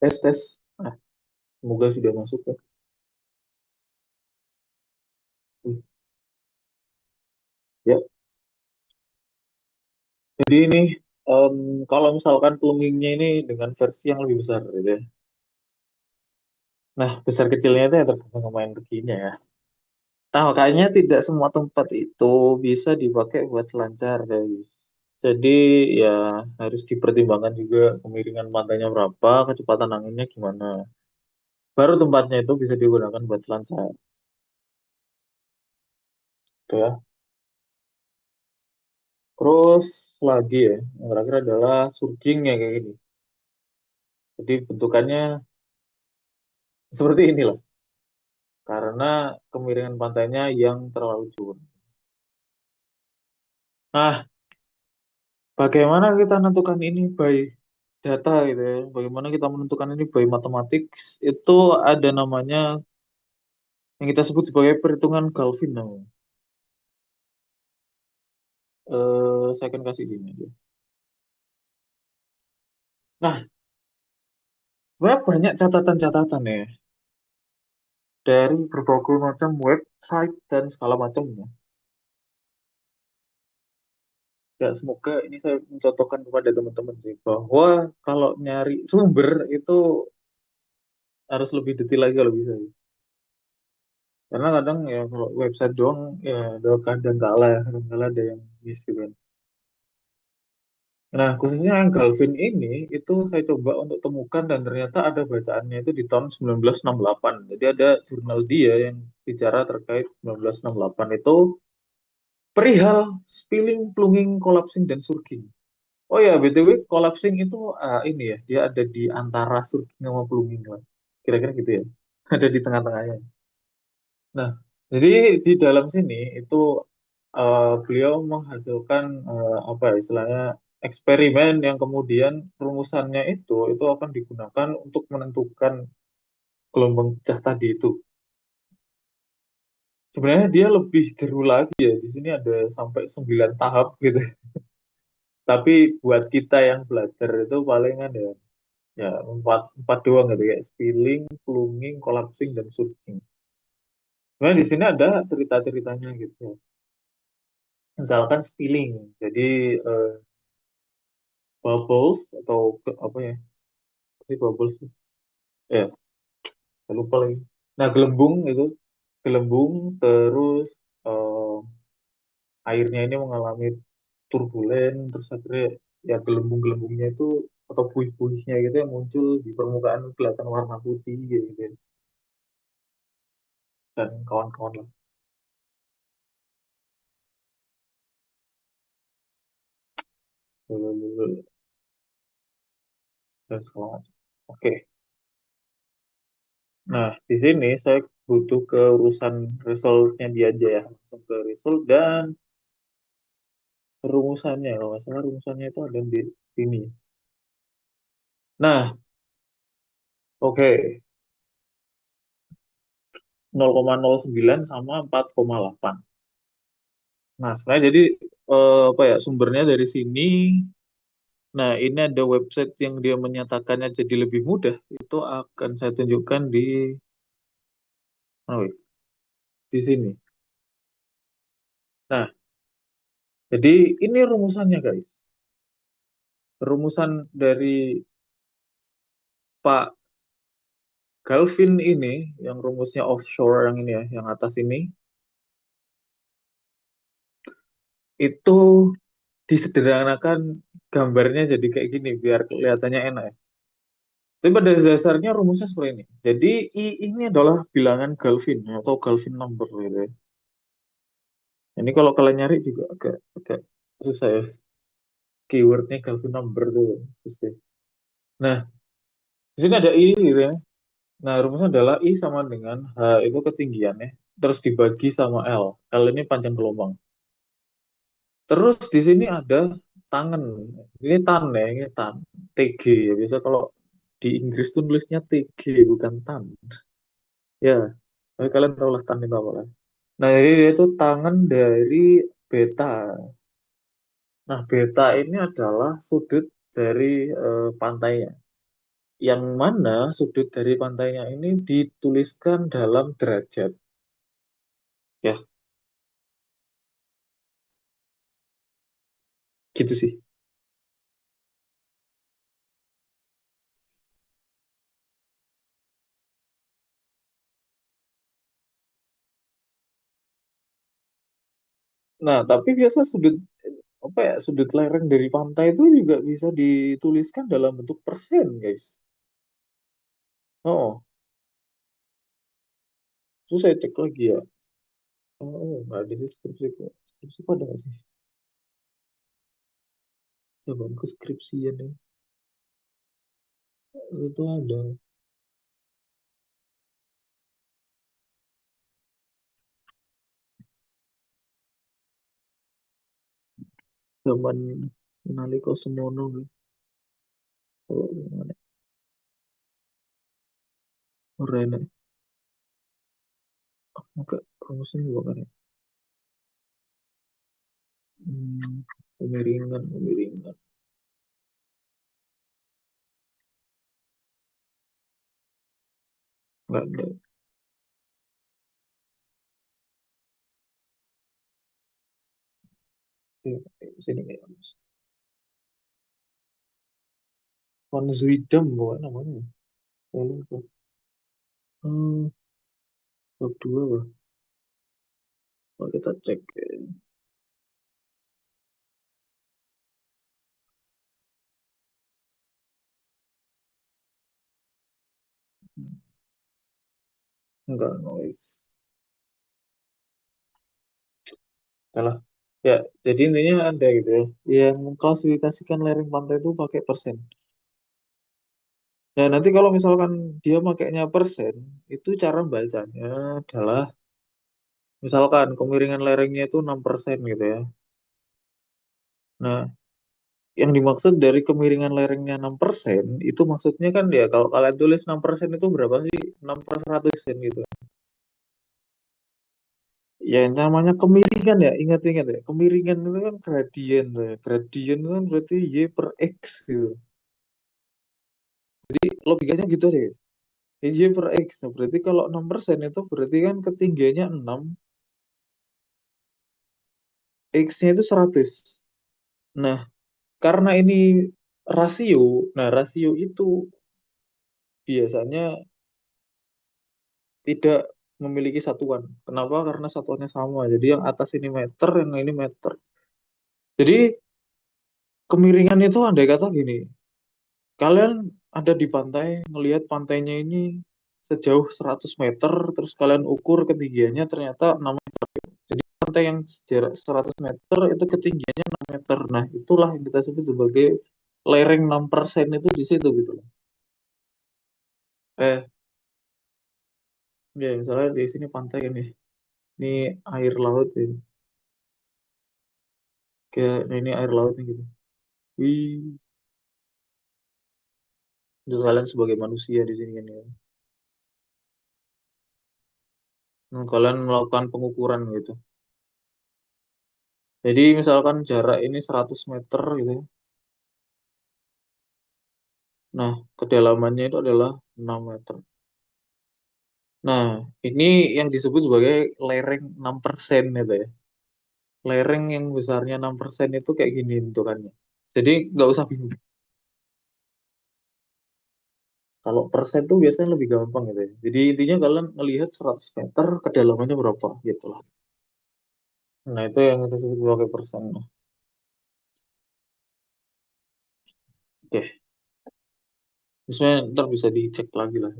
tes tes. Nah, semoga sudah masuk ya. Ya, jadi ini em, kalau misalkan plungingnya ini dengan versi yang lebih besar gitu ya. Nah, besar kecilnya itu yang tergantung pemain reginya ya. Nah, makanya tidak semua tempat itu bisa dipakai buat selancar, guys. Jadi ya harus dipertimbangkan juga kemiringan pantainya berapa, kecepatan anginnya gimana. Baru tempatnya itu bisa digunakan buat selancar. Gitu ya. Terus lagi ya, yang terakhir adalah surging ya kayak gini. Jadi bentukannya seperti inilah, karena kemiringan pantainya yang terlalu curam. Nah, bagaimana kita menentukan ini by data gitu ya? Bagaimana kita menentukan ini by mathematics? Itu ada namanya yang kita sebut sebagai perhitungan Galvin namanya. Saya akan kasih ini aja. Nah, sebenarnya banyak catatan-catatan ya dari berbagai macam website dan segala macamnya. Ya, semoga ini saya mencontohkan kepada teman-teman sih bahwa kalau nyari sumber itu harus lebih detail lagi kalau bisa. Karena kadang ya kalau website doang ya ada kadang kalah ya, kadang kalah ada yang miss gitu kan. Nah, khususnya yang Galvin ini itu saya coba untuk temukan dan ternyata ada bacaannya itu di tahun 1968. Jadi ada jurnal dia yang bicara terkait 1968 itu perihal spilling, plunging, collapsing, dan surging. Oh ya, BTW collapsing itu ini ya, dia ada di antara surging sama plunging lah. Kira-kira gitu ya. Ada di tengah-tengahnya. Nah, jadi di dalam sini itu beliau menghasilkan apa ya, istilahnya eksperimen yang kemudian rumusannya itu akan digunakan untuk menentukan gelombang pecah tadi itu. Sebenarnya dia lebih jeru lagi ya. Di sini ada sampai 9 tahap gitu. Tapi buat kita yang belajar itu palingan ya empat doang gitu kayak spilling, plunging, collapsing, dan surging. Sebenarnya di sini ada cerita-ceritanya gitu. Misalkan spilling, jadi eh, bubbles atau apa ya? Apa sih bubbles? Ya, saya lupa lagi. Nah, gelembung itu, gelembung terus eh, airnya ini mengalami turbulen, terus akhirnya ya gelembung-gelembungnya itu atau buih-buihnya gitu yang muncul di permukaan kelihatan warna putih gitu, dan kawan-kawan lah. Dan segala macam. Oke, nah di sini saya butuh ke urusan resultnya dia aja ya, langsung ke result dan rumusannya. Kalau nggak salah rumusannya itu ada di sini. Nah, oke. 0,09 sama 4,8. Nah, sebenarnya jadi apa ya sumbernya dari sini. Nah, ini ada website yang dia menyatakannya jadi lebih mudah. Itu akan saya tunjukkan oh, wait, di sini. Nah, jadi ini rumusannya, guys. Rumusan dari Pak Galvin ini, yang rumusnya offshore yang ini ya, yang atas ini, itu disederhanakan gambarnya jadi kayak gini, biar kelihatannya enak ya. Tapi pada dasarnya rumusnya seperti ini. Jadi I ini adalah bilangan Galvin atau Galvin number gitu ya. Ini kalau kalian nyari juga agak susah ya. Keywordnya Galvin number tuh. Pasti. Nah, di sini ada I gitu ya. Nah, rumusnya adalah I sama dengan H itu ketinggiannya. Terus dibagi sama L. L ini panjang gelombang. Terus di sini ada tangan. Ini tan ya, ini tan. TG ya. Biasa kalau di Inggris tuh nulisnya TG bukan tan. Ya, tapi kalian tahu lah tan itu apa kan? Nah, jadi dia itu tangan dari beta. Nah, beta ini adalah sudut dari pantainya. Yang mana sudut dari pantainya ini dituliskan dalam derajat. Ya, gitu sih. Nah, tapi biasa sudut apa ya sudut lereng dari pantai itu juga bisa dituliskan dalam bentuk persen, guys. Oh, terus saya cek lagi ya. Oh, nggak ada deskripsi kok. Deskripsi pada nggak sih? Coba ke skripsi ya nih. Itu ada zaman Naliko Semono gitu. Kalau gimana? Keren ya. Enggak, rumusnya bukan ya. Hmm, kemiringan, kemiringan. Enggak ada. Sini kayak rumus. Van Zuidam bukan namanya. Saya lupa. Hmm, bab dua lah. Kalau kita cek. Enggak, noise. Salah. Ya, jadi intinya ada gitu ya. Yang mengklasifikasikan lereng pantai itu pakai persen. Nah, nanti kalau misalkan dia makainya persen, itu cara bacanya adalah misalkan kemiringan lerengnya itu 6% gitu ya. Nah, yang dimaksud dari kemiringan lerengnya 6% itu maksudnya kan ya kalau kalian tulis 6% itu berapa sih? 6/100 gitu. Ya yang namanya kemiringan ya, ingat-ingat ya. Kemiringan itu kan gradien tuh ya. Gradien itu kan berarti Y per X gitu. Jadi logikanya gitu deh. Y per X. Nah, berarti kalau 6% itu berarti kan ketinggiannya 6, X-nya itu 100. Nah, karena ini rasio, nah rasio itu biasanya tidak memiliki satuan. Kenapa? Karena satuannya sama. Jadi yang atas ini meter, yang ini meter. Jadi kemiringan itu andai kata gini, kalian ada di pantai, ngelihat pantainya ini sejauh 100 meter, terus kalian ukur ketinggiannya ternyata 6 meter. Jadi pantai yang jarak 100 meter itu ketinggiannya 6 meter. Nah, itulah yang kita sebut sebagai lereng 6% itu di situ gitu loh. Eh, ya misalnya di sini pantai ini. Ini air laut ini. Kayak nah ini air laut nih gitu. Wih, untuk kalian sebagai manusia di sini kan ya. Kalian melakukan pengukuran gitu. Jadi misalkan jarak ini 100 meter gitu, ya. Nah, kedalamannya itu adalah 6 meter. Nah, ini yang disebut sebagai lereng 6% itu ya. Lereng yang besarnya 6% itu kayak gini bentukannya. Jadi nggak usah bingung. Kalau persen tuh biasanya lebih gampang gitu ya. Jadi intinya kalian melihat 100 meter kedalamannya berapa gitu lah. Nah, itu yang kita sebut sebagai persen. Nah, oke. Misalnya ntar bisa dicek lagi lah.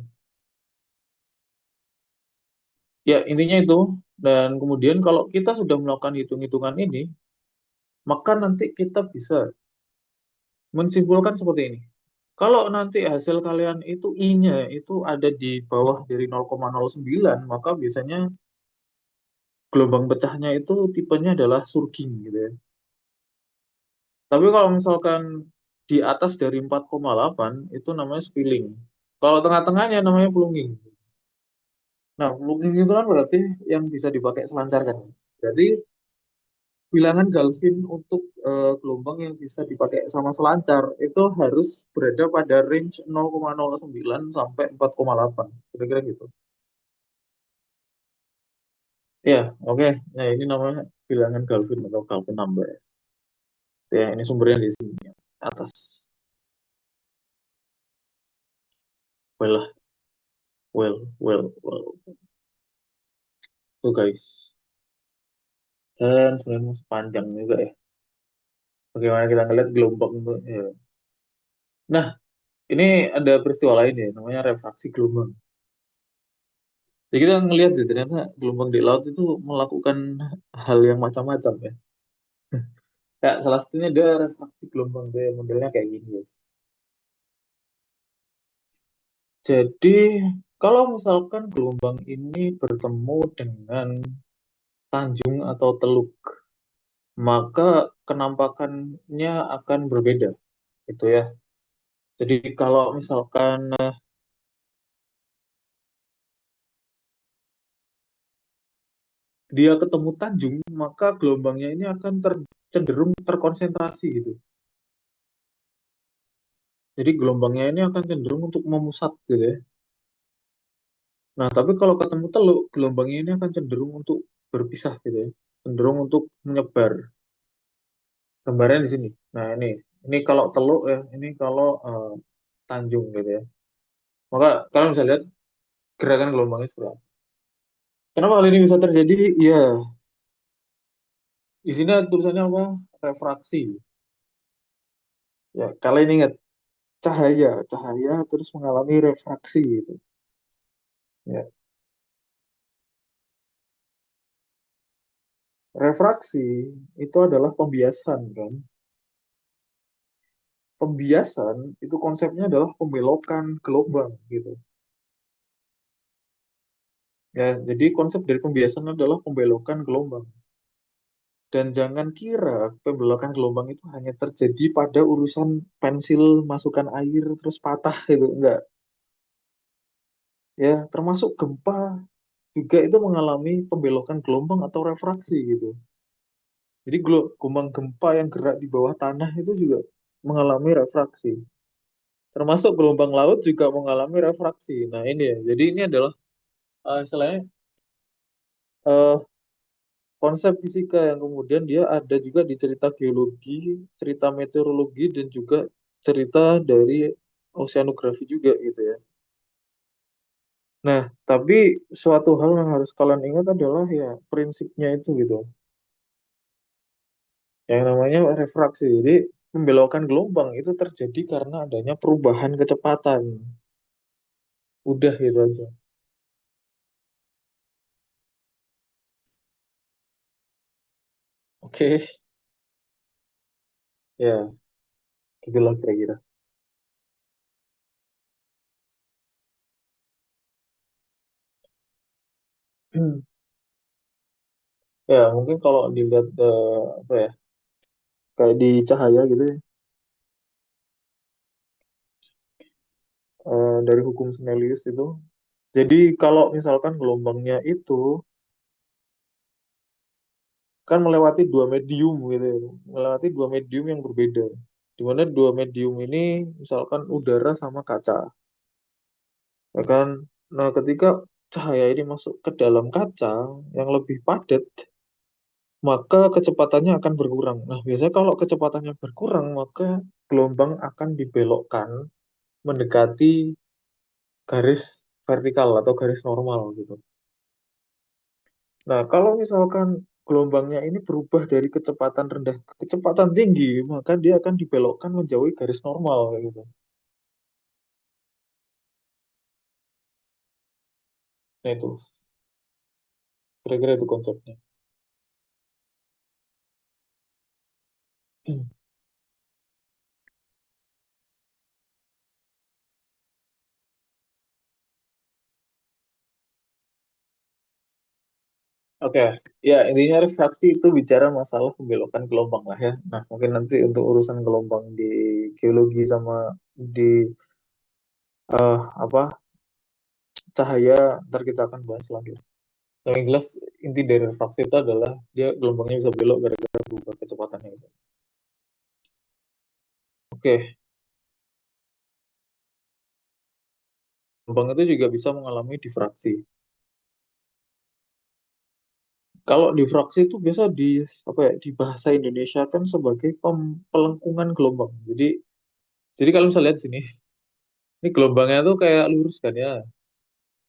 Ya, intinya itu. Dan kemudian kalau kita sudah melakukan hitung-hitungan ini, maka nanti kita bisa menyimpulkan seperti ini. Kalau nanti hasil kalian itu I-nya itu ada di bawah dari 0,09, maka biasanya gelombang pecahnya itu tipenya adalah surging gitu ya. Tapi kalau misalkan di atas dari 4,8 itu namanya spilling. Kalau tengah-tengahnya namanya plunging. Nah, plunging itu kan berarti yang bisa dipakai selancar kan. Jadi bilangan Kelvin untuk gelombang yang bisa dipakai sama selancar itu harus berada pada range 0,09 sampai 4,8. Kira-kira gitu. Ya, oke. Nah, ini namanya bilangan Kelvin atau Kelvin number. Ya, ini sumbernya di sini atas. Well, well. Tuh guys. Dan sebenarnya sepanjang juga ya. Bagaimana kita ngeliat gelombang itu. Ya. Nah, ini ada peristiwa lain ya, namanya refraksi gelombang. Jadi kita ngelihat sih ternyata gelombang di laut itu melakukan hal yang macam-macam ya. Kayak salah satunya dia refraksi gelombang dia modelnya kayak gini guys. Jadi kalau misalkan gelombang ini bertemu dengan tanjung atau teluk, maka kenampakannya akan berbeda, gitu ya. Jadi kalau misalkan dia ketemu tanjung, maka gelombangnya ini akan cenderung terkonsentrasi gitu. Jadi gelombangnya ini akan cenderung untuk memusat gitu ya. Nah, tapi kalau ketemu teluk, gelombangnya ini akan cenderung untuk berpisah gitu ya. Cenderung untuk menyebar. Gambarnya di sini. Nah, ini kalau teluk ya, ini kalau tanjung gitu ya. Maka kalian bisa lihat gerakan gelombangnya seperti apa. Kenapa hal ini bisa terjadi? Ya, di sini ada tulisannya apa? Refraksi. Ya, kalian ingat cahaya terus mengalami refraksi gitu. Ya, refraksi itu adalah pembiasan kan. Pembiasan itu konsepnya adalah pembelokan gelombang gitu. Ya, jadi konsep dari pembiasan adalah pembelokan gelombang. Dan jangan kira pembelokan gelombang itu hanya terjadi pada urusan pensil masukkan air terus patah gitu. Enggak. Ya, termasuk gempa juga itu mengalami pembelokan gelombang atau refraksi gitu. Jadi gelombang gempa yang gerak di bawah tanah itu juga mengalami refraksi. Termasuk gelombang laut juga mengalami refraksi. Nah ini ya, jadi ini adalah istilahnya eh, konsep fisika yang kemudian dia ada juga di cerita geologi, cerita meteorologi, dan juga cerita dari oceanografi juga gitu ya. Nah, tapi suatu hal yang harus kalian ingat adalah ya prinsipnya itu gitu. Yang namanya refraksi. Jadi pembelokan gelombang itu terjadi karena adanya perubahan kecepatan. Udah gitu aja. Oke, ya gitulah kira-kira. Ya mungkin kalau dilihat apa ya kayak di cahaya gitu ya, dari hukum Snellius itu. Jadi kalau misalkan gelombangnya itu kan melewati dua medium gitu ya, melewati dua medium yang berbeda. Di mana dua medium ini misalkan udara sama kaca, ya kan? Nah, ketika cahaya ini masuk ke dalam kaca yang lebih padat, maka kecepatannya akan berkurang. Nah, biasanya kalau kecepatannya berkurang, maka gelombang akan dibelokkan mendekati garis vertikal atau garis normal gitu. Nah, kalau misalkan gelombangnya ini berubah dari kecepatan rendah ke kecepatan tinggi, maka dia akan dibelokkan menjauhi garis normal kayak gitu. Nah, itu kira-kira itu konsepnya. Oke, ya intinya refraksi itu bicara masalah pembelokan gelombang lah ya. Nah, mungkin nanti untuk urusan gelombang di geologi sama di apa cahaya, ntar kita akan bahas lagi. Nah, yang jelas inti dari refraksi itu adalah dia gelombangnya bisa belok gara-gara berubah kecepatannya gitu. Oke, gelombang itu juga bisa mengalami difraksi. Kalau difraksi itu biasa di apa ya di bahasa Indonesia kan sebagai pelengkungan gelombang. Jadi kalau misalnya lihat sini, ini gelombangnya tuh kayak lurus kan ya.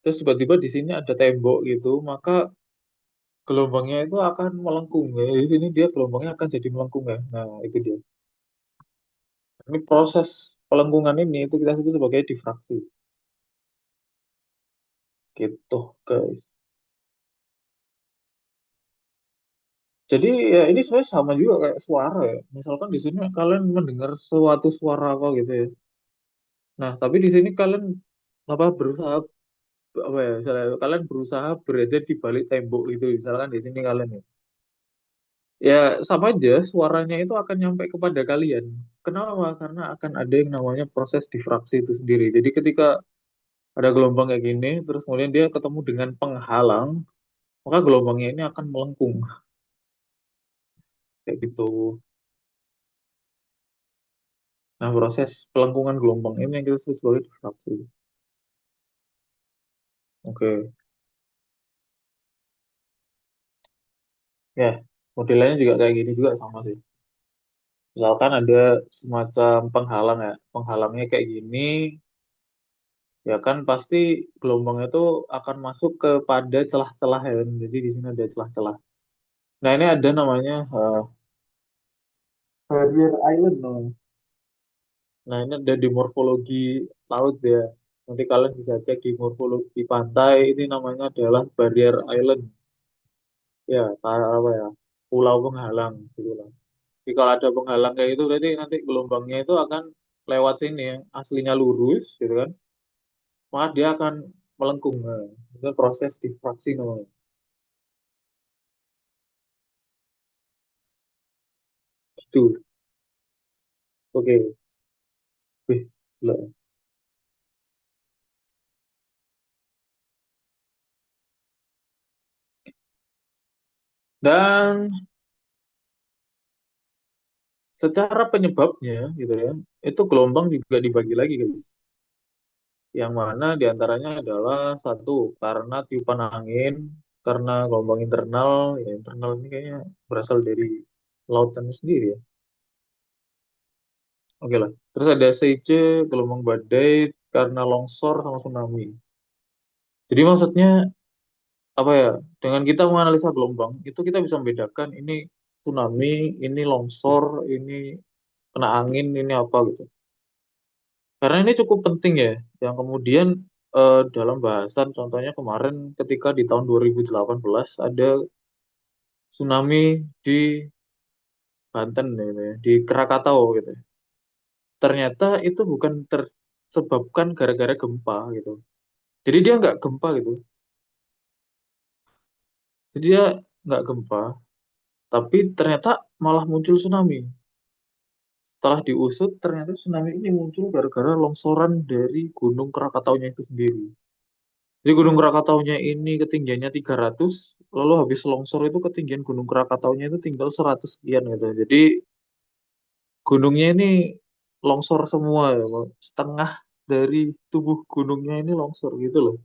Terus tiba-tiba di sini ada tembok gitu, maka gelombangnya itu akan melengkung ya. Jadi ini dia gelombangnya akan jadi melengkung ya. Nah, itu dia. Ini proses pelengkungan ini itu kita sebut sebagai difraksi. Gitu, guys. Jadi ya ini sebenarnya sama juga kayak suara ya. Misalkan di sini kalian mendengar suatu suara apa gitu ya. Nah, tapi di sini kalian apa berusaha apa ya, misalnya kalian berusaha berada di balik tembok gitu, misalkan di sini kalian ya. Ya sama aja suaranya itu akan nyampe kepada kalian. Kenapa? Karena akan ada yang namanya proses difraksi itu sendiri. Jadi ketika ada gelombang kayak gini, terus kemudian dia ketemu dengan penghalang, maka gelombangnya ini akan melengkung kayak gitu. Nah, proses pelengkungan gelombang ini yang kita sebut sebagai difraksi. Oke, ya modelnya juga kayak gini juga sama sih. Misalkan ada semacam penghalang ya, penghalangnya kayak gini, ya kan pasti gelombang itu akan masuk kepada celah-celah ya kan. Jadi di sini ada celah-celah. Nah ini ada namanya barrier island. Nah ini ada di morfologi laut ya. Nanti kalian bisa cek di morfologi pantai. Ini namanya adalah barrier island. Ya, kayak apa ya? Pulau penghalang gitu lah. Jadi kalau ada penghalang kayak itu berarti nanti gelombangnya itu akan lewat sini yang aslinya lurus gitu kan. Maka dia akan melengkung. Nah, itu proses difraksi namanya. Itu. Oke. Wih, gila. Dan secara penyebabnya gitu ya, itu gelombang juga dibagi lagi guys. Yang mana diantaranya adalah satu karena tiupan angin, karena gelombang internal, ya internal ini kayaknya berasal dari lautan sendiri ya. Oke lah. Terus ada SIC, gelombang badai karena longsor sama tsunami. Jadi maksudnya apa ya? Dengan kita menganalisa gelombang, itu kita bisa membedakan ini tsunami, ini longsor, ini kena angin, ini apa gitu. Karena ini cukup penting ya, yang kemudian dalam bahasan contohnya kemarin ketika di tahun 2018 ada tsunami di Banten gitu ya, di Krakatau gitu. Ternyata itu bukan tersebabkan gara-gara gempa gitu. Jadi dia nggak gempa gitu. Jadi dia nggak gempa, tapi ternyata malah muncul tsunami. Setelah diusut, ternyata tsunami ini muncul gara-gara longsoran dari Gunung Krakataunya itu sendiri. Jadi Gunung Krakataunya ini ketinggiannya 300, lalu habis longsor itu ketinggian Gunung Krakataunya itu tinggal 100 sekian gitu. Jadi gunungnya ini longsor semua ya, Bang. Setengah dari tubuh gunungnya ini longsor gitu loh.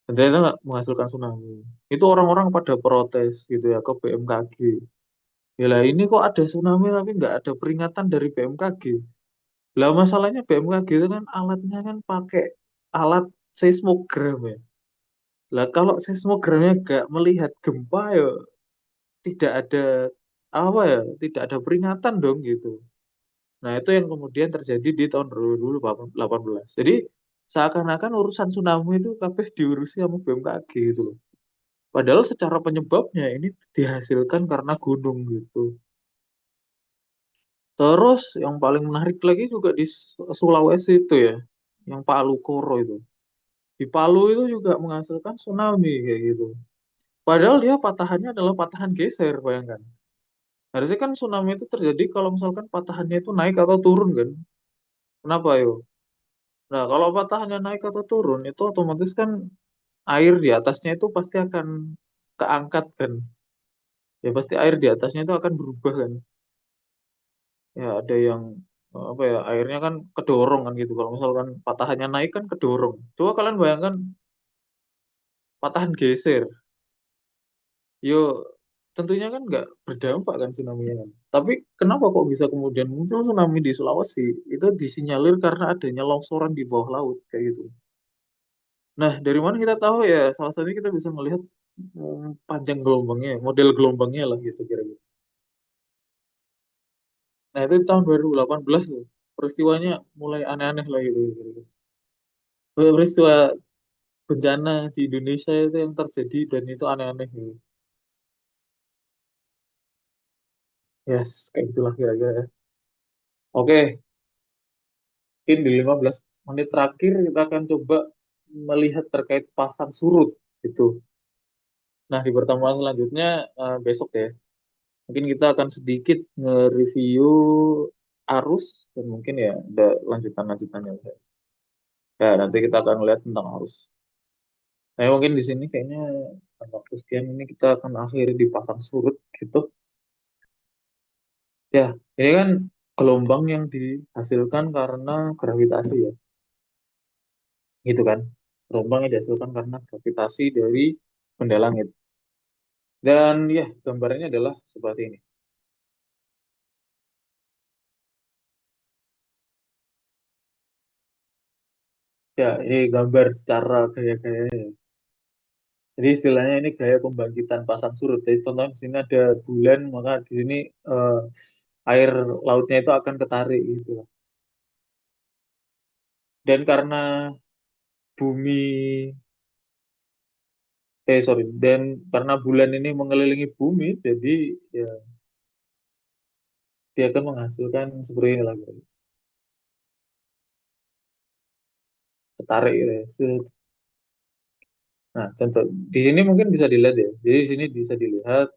Dan ternyata nggak menghasilkan tsunami. Itu orang-orang pada protes gitu ya ke BMKG. Ya lah ini kok ada tsunami tapi nggak ada peringatan dari BMKG. Lah masalahnya BMKG itu kan alatnya kan pakai alat seismogram ya. Lah kalau seismogramnya nggak melihat gempa ya tidak ada apa ya, tidak ada peringatan dong gitu. Nah itu yang kemudian terjadi di tahun 2018. Jadi seakan-akan urusan tsunami itu kabeh diurusi sama BMKG gitu loh. Padahal secara penyebabnya ini dihasilkan karena gunung gitu. Terus yang paling menarik lagi juga di Sulawesi itu ya, yang Palu Koro itu. Di Palu itu juga menghasilkan tsunami kayak gitu. Padahal dia patahannya adalah patahan geser, bayangkan. Harusnya kan tsunami itu terjadi kalau misalkan patahannya itu naik atau turun kan. Kenapa yo? Nah, kalau patahannya naik atau turun itu otomatis kan air di atasnya itu pasti akan keangkat kan. Ya pasti air di atasnya itu akan berubah kan. Ya ada yang apa ya, airnya kan kedorong kan gitu. Kalau misalkan patahannya naik kan kedorong. Coba kalian bayangkan patahan geser. Yo tentunya kan nggak berdampak kan tsunami-nya kan. Tapi kenapa kok bisa kemudian muncul tsunami di Sulawesi? Itu disinyalir karena adanya longsoran di bawah laut kayak gitu. Nah, dari mana kita tahu ya? Salah satunya kita bisa melihat panjang gelombangnya, model gelombangnya lah gitu kira-kira. Nah, itu di tahun 2018 tuh. Peristiwanya mulai aneh-aneh lah gitu. Kira-kira. Peristiwa bencana di Indonesia itu yang terjadi dan itu aneh-aneh gitu. Yes, kayak gitulah kira-kira ya. Oke, mungkin di 15 menit terakhir kita akan coba melihat terkait pasang surut gitu. Nah, di pertemuan selanjutnya besok ya, mungkin kita akan sedikit nge-review arus dan mungkin ya ada lanjutan-lanjutannya. Ya, nanti kita akan lihat tentang arus. Nah, mungkin di sini kayaknya waktu sekian ini kita akan akhiri di pasang surut gitu. Ya, ini kan gelombang yang dihasilkan karena gravitasi ya, gitu kan. Gelombang yang dihasilkan karena gravitasi dari benda langit. Dan ya, gambarnya adalah seperti ini. Ya, ini gambar secara gaya-gaya. Jadi istilahnya ini gaya pembangkitan pasang surut. Jadi contohnya di sini ada bulan, maka di sini eh, air lautnya itu akan ketarik gitu. Dan karena bumi, sorry, dan karena bulan ini mengelilingi bumi, jadi ya dia akan menghasilkan seperti ini lagi, ketarik gitu ya. Nah, contoh di sini mungkin bisa dilihat ya. Jadi di sini bisa dilihat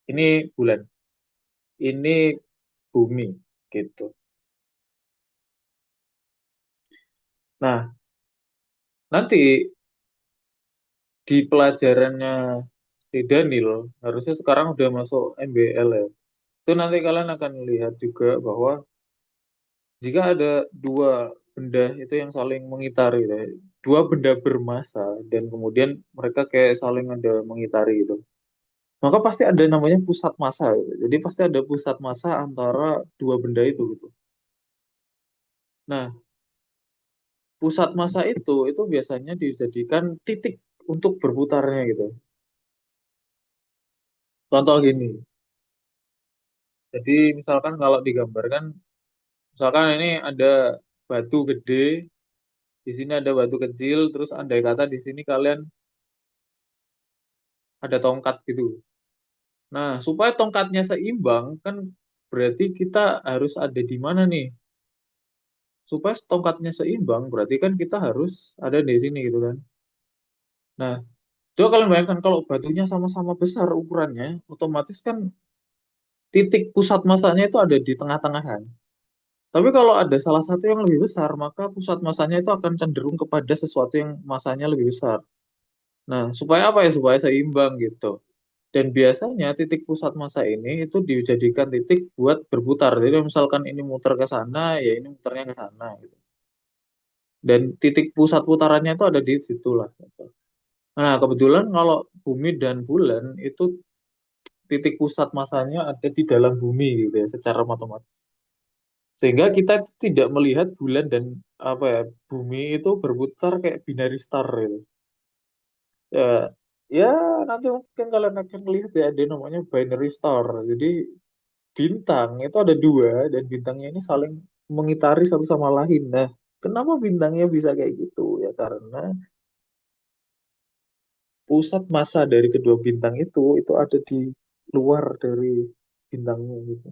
ini bulan, ini bumi gitu. Nah, nanti di pelajarannya si Daniel, harusnya sekarang udah masuk MBL ya. Itu nanti kalian akan lihat juga bahwa jika ada dua benda itu yang saling mengitari, gitu ya, dua benda bermassa dan kemudian mereka kayak saling ada mengitari gitu, maka pasti ada namanya pusat massa gitu. Jadi pasti ada pusat massa antara dua benda itu gitu. Nah, pusat massa itu biasanya dijadikan titik untuk berputarnya gitu. Contoh gini, jadi misalkan kalau digambarkan, misalkan ini ada batu gede, di sini ada batu kecil, terus andai kata di sini kalian ada tongkat gitu. Nah, supaya tongkatnya seimbang, kan berarti kita harus ada di mana nih? Supaya tongkatnya seimbang, berarti kan kita harus ada di sini gitu kan. Nah, coba kalian bayangkan kalau batunya sama-sama besar ukurannya, otomatis kan titik pusat masanya itu ada di tengah-tengah kan. Tapi kalau ada salah satu yang lebih besar, maka pusat masanya itu akan cenderung kepada sesuatu yang masanya lebih besar. Nah, supaya apa ya? Supaya seimbang gitu. Dan biasanya titik pusat massa ini itu dijadikan titik buat berputar. Jadi misalkan ini muter ke sana, ya ini muternya ke sana gitu. Dan titik pusat putarannya itu ada di situ lah, gitu. Nah, kebetulan kalau bumi dan bulan itu titik pusat masanya ada di dalam bumi gitu ya, secara matematis. Sehingga kita tidak melihat bulan dan apa ya, bumi itu berputar kayak binary star gitu. Ya, ya nanti mungkin kalian akan melihat ya ada namanya binary star. Jadi bintang itu ada dua dan bintangnya ini saling mengitari satu sama lain. Nah, kenapa bintangnya bisa kayak gitu? Ya karena pusat massa dari kedua bintang itu ada di luar dari bintangnya gitu.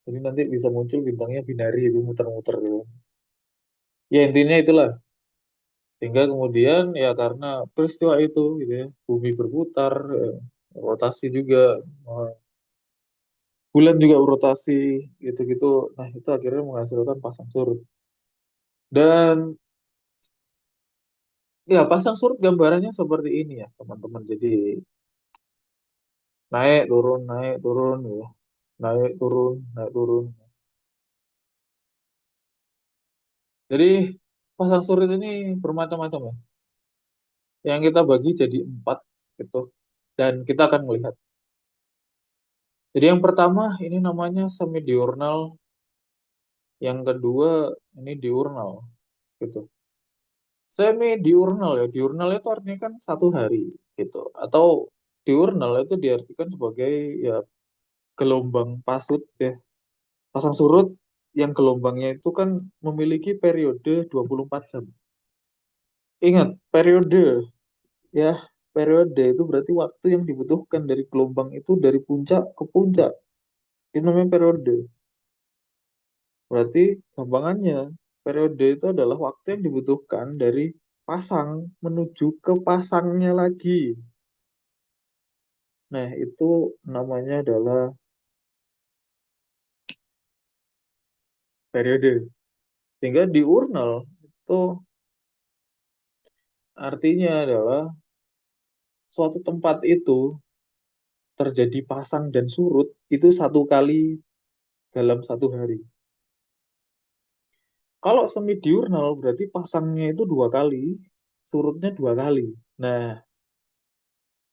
Jadi nanti bisa muncul bintangnya binari itu muter-muter gitu. Ya intinya itulah. Sehingga kemudian ya karena peristiwa itu gitu ya, bumi berputar, rotasi juga, eh, bulan juga rotasi gitu-gitu. Nah, itu akhirnya menghasilkan pasang surut. Dan ya pasang surut gambarannya seperti ini ya, teman-teman. Jadi naik turun ya. Naik turun, naik turun. Jadi pasang surut ini bermacam-macam ya. Yang kita bagi jadi empat gitu. Dan kita akan melihat. Jadi yang pertama ini namanya semi-diurnal, yang kedua ini diurnal gitu. Semi-diurnal ya, diurnal itu artinya kan satu hari gitu. Atau diurnal itu diartikan sebagai ya gelombang pasut ya, pasang surut yang gelombangnya itu kan memiliki periode 24 jam. Ingat, periode ya, periode itu berarti waktu yang dibutuhkan dari gelombang itu dari puncak ke puncak. Itu namanya periode. Berarti gampangannya, periode itu adalah waktu yang dibutuhkan dari pasang menuju ke pasangnya lagi. Nah, itu namanya adalah periode. Sehingga diurnal itu artinya adalah suatu tempat itu terjadi pasang dan surut itu satu kali dalam satu hari. Kalau semi diurnal berarti pasangnya itu dua kali, surutnya dua kali. Nah,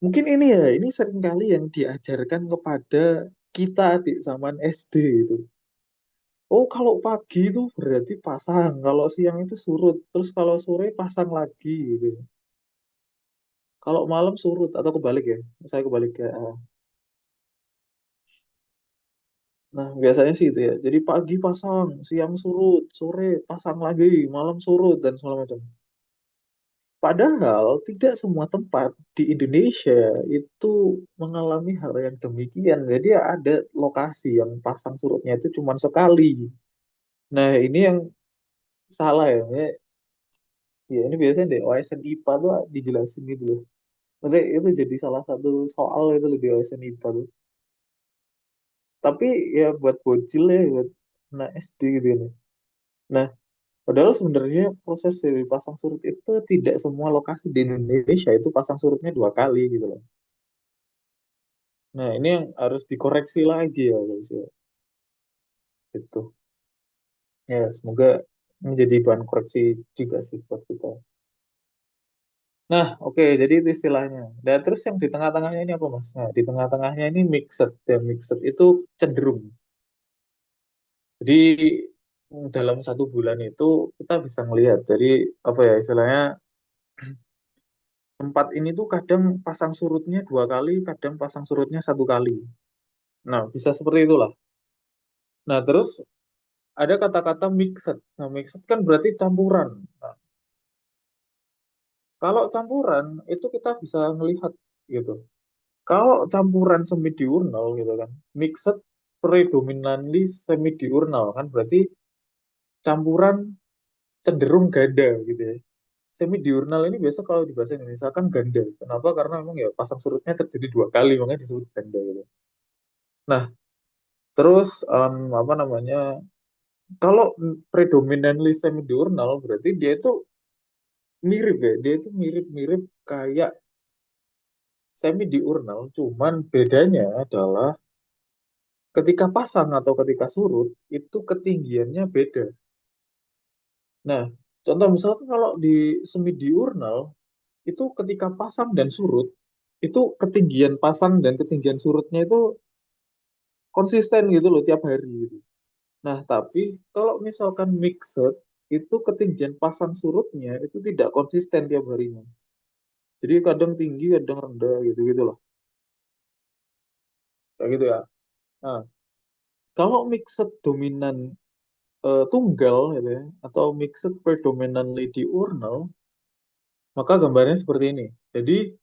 mungkin ini ya, ini sering kali yang diajarkan kepada kita di zaman SD itu. Oh, kalau pagi itu berarti pasang, kalau siang itu surut, terus kalau sore pasang lagi gitu. Kalau malam surut atau kebalik ya, saya kebalik ya. Nah, biasanya sih itu ya. Jadi pagi pasang, siang surut, sore pasang lagi, malam surut dan segala macam. Padahal tidak semua tempat di Indonesia itu mengalami hal yang demikian. Jadi ada lokasi yang pasang surutnya itu cuma sekali. Nah, ini yang salah ya. Ya, ini biasanya deh OSN IPA tuh dijelasin gitu loh. Maksudnya itu jadi salah satu soal itu loh di OSN IPA tuh. Tapi ya buat bocil ya, buat anak SD gitu ya. Nah, padahal sebenarnya proses dari pasang surut itu tidak semua lokasi di Indonesia itu pasang surutnya dua kali gitu loh. Nah, ini yang harus dikoreksi lagi ya guys ya. Itu. Ya, semoga menjadi bahan koreksi juga sih buat kita. Nah, oke, jadi itu istilahnya. Dan terus yang di tengah-tengahnya ini apa, Mas? Nah, di tengah-tengahnya ini mixed. Dan mixed itu cenderung. Jadi dalam satu bulan itu kita bisa melihat. Jadi apa ya istilahnya, tempat ini tuh kadang pasang surutnya dua kali, kadang pasang surutnya satu kali. Nah, bisa seperti itulah. Nah, terus ada kata-kata mixed. Nah, mixed kan berarti campuran. Nah, kalau campuran itu kita bisa melihat gitu. Kalau campuran semi diurnal gitu kan, mixed predominantly semi diurnal kan berarti campuran cenderung ganda gitu ya. Semi diurnal ini biasa kalau di bahasa Indonesia kan ganda. Kenapa? Karena memang ya pasang surutnya terjadi dua kali makanya disebut ganda gitu. Nah, terus apa namanya? Kalau predominantly semi diurnal berarti dia itu mirip ya, dia itu mirip-mirip kayak semi diurnal, cuman bedanya adalah ketika pasang atau ketika surut itu ketinggiannya beda. Nah, contoh misalkan kalau di semi diurnal itu ketika pasang dan surut itu ketinggian pasang dan ketinggian surutnya itu konsisten gitu loh tiap hari gitu. Nah, tapi kalau misalkan mixed itu ketinggian pasang surutnya itu tidak konsisten tiap harinya. Jadi kadang tinggi, kadang rendah gitu-gitu loh. Kayak gitu ya. Nah, kalau mixed dominan tunggal gitu ya, atau mixed predominantly diurnal, maka gambarnya seperti ini. Jadi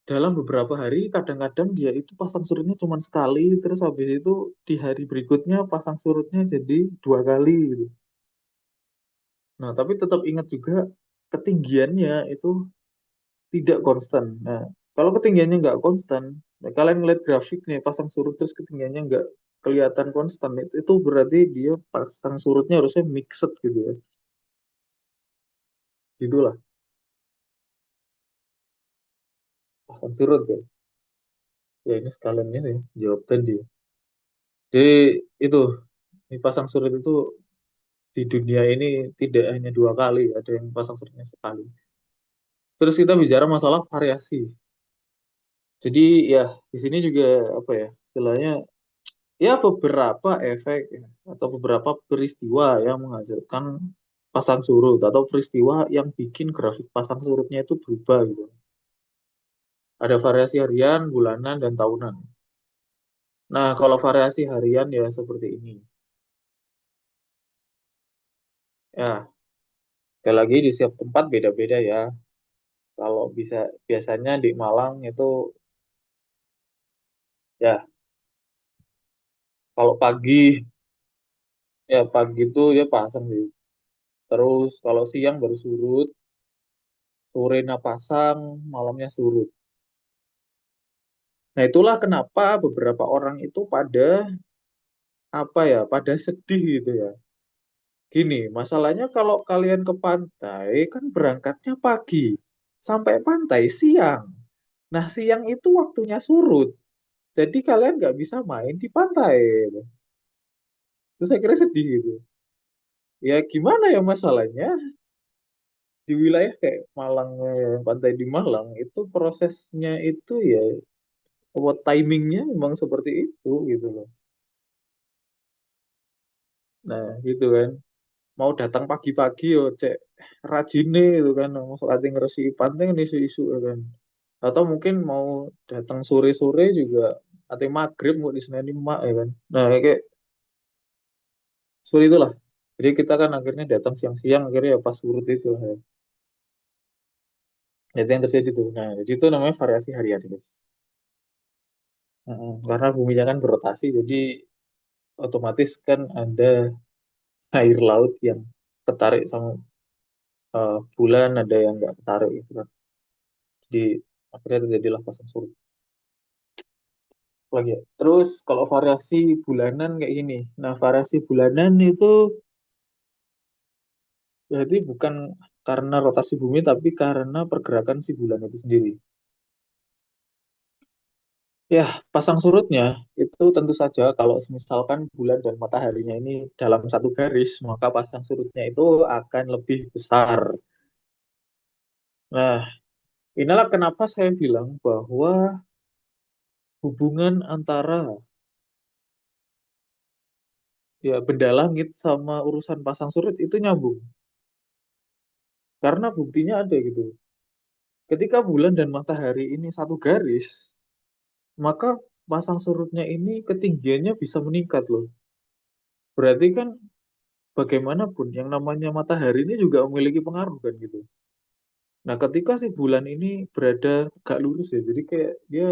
dalam beberapa hari kadang-kadang dia itu pasang surutnya cuma sekali, terus habis itu di hari berikutnya pasang surutnya jadi dua kali gitu. Nah, tapi tetap ingat juga ketinggiannya itu tidak konstan. Nah, kalau ketinggiannya nggak konstan, nah, kalian ngeliat grafik nih pasang surut terus ketinggiannya nggak kelihatan konstan, itu berarti dia pasang surutnya harusnya mixed gitu ya. Gitulah pasang surut ya. Ya ini sekalian ini jawab tadi. Jadi itu ini pasang surut itu di dunia ini tidak hanya dua kali, ada yang pasang surutnya sekali. Terus kita bicara masalah variasi. Jadi ya di sini juga apa ya istilahnya ya beberapa efek ya, atau beberapa peristiwa yang menghasilkan pasang surut atau peristiwa yang bikin grafik pasang surutnya itu berubah gitu. Ada variasi harian, bulanan, dan tahunan. Nah, kalau variasi harian ya seperti ini. Ya, sekali lagi di setiap tempat beda-beda ya. Kalau bisa biasanya di Malang itu ya kalau pagi itu ya pasang sih. Terus kalau siang baru surut, sorenya pasang, malamnya surut. Nah, itulah kenapa beberapa orang itu pada apa ya, pada sedih gitu ya. Gini, masalahnya kalau kalian ke pantai kan berangkatnya pagi, sampai pantai siang. Nah, siang itu waktunya surut. Jadi kalian nggak bisa main di pantai gitu. Terus saya kira sedih gitu. Ya gimana ya masalahnya di wilayah kayak Malang, pantai di Malang itu prosesnya itu ya buat timingnya memang seperti itu gitu loh. Nah, gitu kan. Mau datang pagi-pagi yo cek rajine itu kan mau ate ngresi pantai kan isu-isu ya kan atau mungkin mau datang sore-sore juga ate maghrib mau diseneni mak ya kan nah kayak seperti itulah jadi kita kan akhirnya datang siang-siang akhirnya ya pas surut itu ya. Itu yang terjadi tuh nah jadi itu namanya variasi harian guys. Karena buminya kan berotasi jadi otomatis kan ada air laut yang ketarik sama bulan ada yang nggak ketarik gitu kan jadi akhirnya terjadilah pasang surut lagi ya. Terus kalau variasi bulanan kayak gini. Nah, variasi bulanan itu berarti bukan karena rotasi bumi tapi karena pergerakan si bulan itu sendiri. Ya, pasang surutnya itu tentu saja kalau misalkan bulan dan mataharinya ini dalam satu garis, maka pasang surutnya itu akan lebih besar. Nah, inilah kenapa saya bilang bahwa hubungan antara ya benda langit sama urusan pasang surut itu nyambung. Karena buktinya ada gitu. Ketika bulan dan matahari ini satu garis, maka pasang surutnya ini ketinggiannya bisa meningkat loh. Berarti kan bagaimanapun yang namanya matahari ini juga memiliki pengaruh kan gitu. Nah, ketika si bulan ini berada gak lurus ya, jadi kayak dia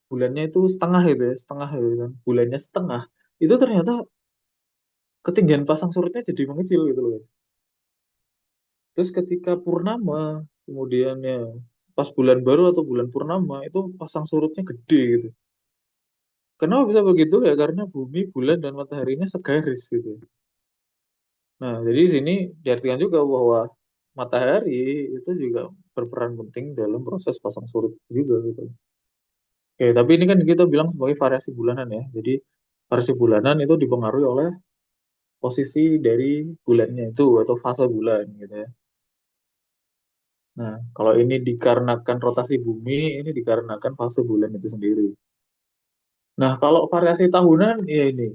bulannya itu setengah itu ya, setengah gitu kan. Bulannya setengah. Itu ternyata ketinggian pasang surutnya jadi mengecil gitu loh. Terus ketika purnama, kemudian ya pas bulan baru atau bulan purnama itu pasang surutnya gede gitu. Kenapa bisa begitu ya? Karena bumi, bulan, dan mataharinya segaris gitu. Nah, jadi di sini diartikan juga bahwa matahari itu juga berperan penting dalam proses pasang surut itu juga gitu. Oke, tapi ini kan kita bilang sebagai variasi bulanan ya. Jadi variasi bulanan itu dipengaruhi oleh posisi dari bulannya itu atau fase bulan gitu ya. Nah, kalau ini dikarenakan rotasi bumi, ini dikarenakan fase bulan itu sendiri. Nah, kalau variasi tahunan, ya ini.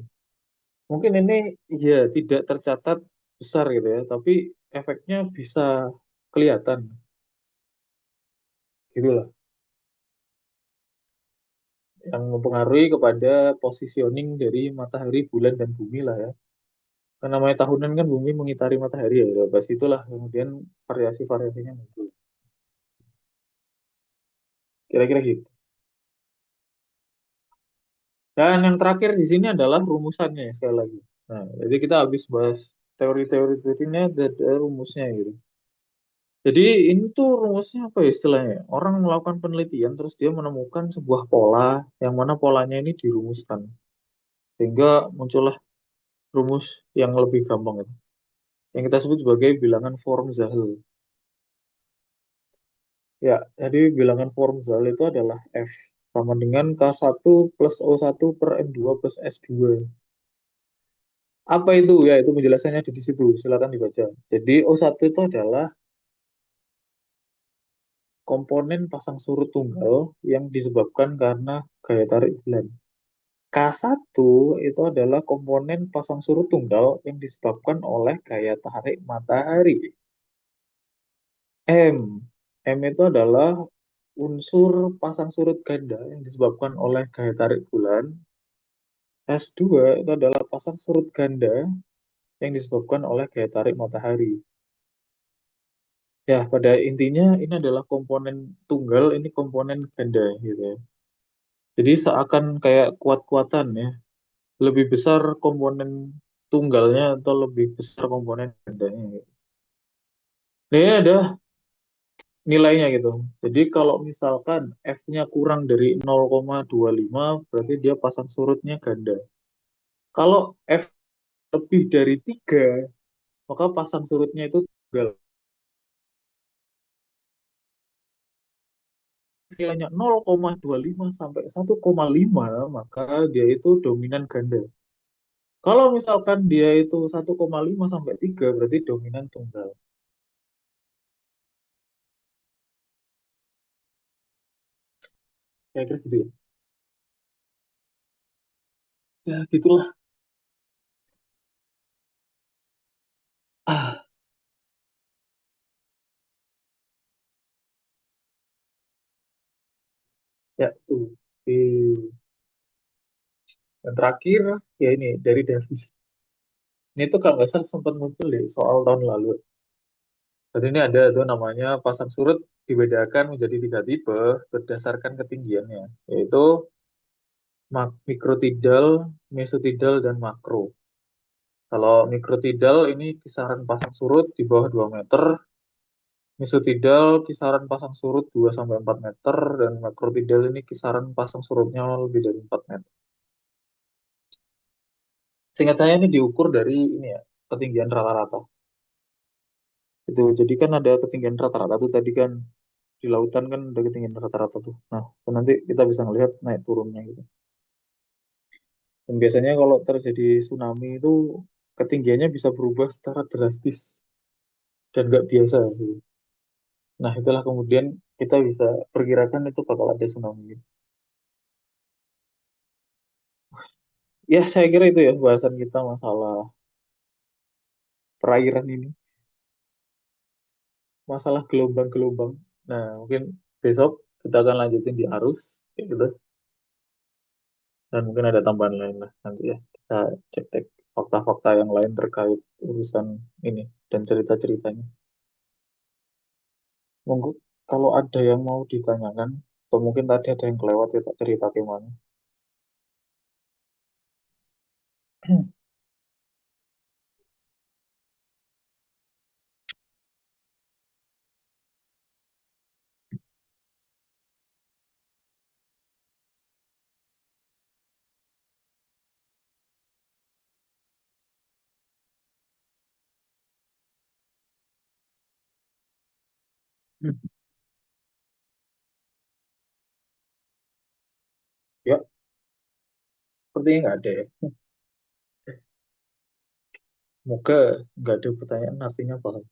Mungkin ini ya tidak tercatat besar gitu ya, tapi efeknya bisa kelihatan gitu lah. Yang mempengaruhi kepada positioning dari matahari, bulan, dan bumi lah ya. Kan namanya tahunan kan bumi mengitari matahari ya, ya, bahas itulah kemudian variasi-variasinya muncul. Kira-kira gitu. Dan yang terakhir di sini adalah rumusannya sekali lagi. Nah, jadi kita habis bahas teori-teori ini ada rumusnya gitu. Jadi ini tuh rumusnya apa ya istilahnya? Orang melakukan penelitian terus dia menemukan sebuah pola yang mana polanya ini dirumuskan sehingga muncullah rumus yang lebih gampang itu. Yang kita sebut sebagai bilangan Form-Zahl. Ya, jadi bilangan Form-Zahl itu adalah F sama dengan K1 plus O1 per M2 plus S2. Apa itu? Ya, itu penjelasannya ada di situ. Silakan dibaca. Jadi O1 itu adalah komponen pasang surut tunggal yang disebabkan karena gaya tarik bulan. K1 itu adalah komponen pasang surut tunggal yang disebabkan oleh gaya tarik matahari. M. M itu adalah unsur pasang surut ganda yang disebabkan oleh gaya tarik bulan. S2 itu adalah pasang surut ganda yang disebabkan oleh gaya tarik matahari. Ya, pada intinya ini adalah komponen tunggal, ini komponen ganda gitu ya. Jadi seakan kayak kuat-kuatan ya. Lebih besar komponen tunggalnya atau lebih besar komponen gandanya gitu. Nah, ini ada nilainya gitu. Jadi kalau misalkan F-nya kurang dari 0,25 berarti dia pasang surutnya ganda. Kalau F lebih dari 3 maka pasang surutnya itu tunggal. Nilainya 0,25 sampai 1,5 maka dia itu dominan ganda. Kalau misalkan dia itu 1,5 sampai 3 berarti dominan tunggal. Kayak gitu ya. Ya gitulah. Ah, ya tuh. Yang terakhir ya ini dari Davis. Ini tuh kalau nggak salah sempat muncul deh soal tahun lalu. Jadi ini ada tuh namanya pasang surut dibedakan menjadi tiga tipe berdasarkan ketinggiannya, yaitu mikrotidal, mesotidal, dan makro. Kalau mikrotidal ini kisaran pasang surut di bawah 2 meter, mesotidal kisaran pasang surut 2 sampai 4 meter, dan makrotidal ini kisaran pasang surutnya lebih dari 4 meter. Seingat saya ini diukur dari ini ya, ketinggian rata-rata. Itu jadi kan ada ketinggian rata-rata tuh tadi kan di lautan kan ada ketinggian rata-rata tuh. Nah, itu nanti kita bisa ngelihat naik turunnya gitu. Dan biasanya kalau terjadi tsunami itu ketinggiannya bisa berubah secara drastis dan nggak biasa gitu. Nah, itulah kemudian kita bisa perkirakan itu bakal ada tsunami gitu. Ya, saya kira itu ya bahasan kita masalah perairan ini, masalah gelombang-gelombang. Nah, mungkin besok kita akan lanjutin di arus, kayak gitu. Dan mungkin ada tambahan lain lah nanti ya. Kita cek-cek fakta-fakta yang lain terkait urusan ini dan cerita-ceritanya. Monggo kalau ada yang mau ditanyakan, atau mungkin tadi ada yang kelewat ya tak cerita gimana. Ya, sepertinya nggak ada ya. Semoga nggak ada pertanyaan artinya paham.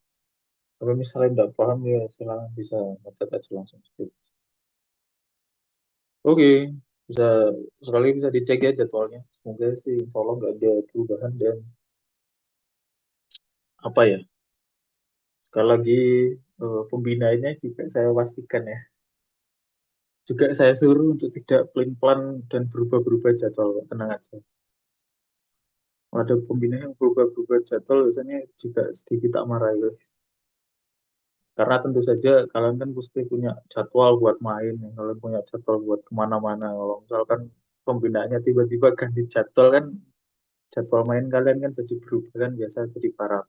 Kalau misalnya nggak paham ya silakan bisa ngecat aja langsung. Oke, bisa sekali bisa dicek ya jadwalnya. Semoga sih insya Allah nggak ada perubahan dan apa ya. Sekali lagi pembinaannya juga saya pastikan ya. Juga saya suruh untuk tidak pelin-pelan dan berubah-berubah jadwal. Kok. Tenang aja. Kalau ada pembina yang berubah-berubah jadwal biasanya juga sedikit tak marah guys. Karena tentu saja kalian kan pasti punya jadwal buat main, ya. Kalian punya jadwal buat kemana-mana. Kalau misalkan pembinaannya tiba-tiba ganti jadwal kan, jadwal main kalian kan jadi berubah kan biasa jadi parah.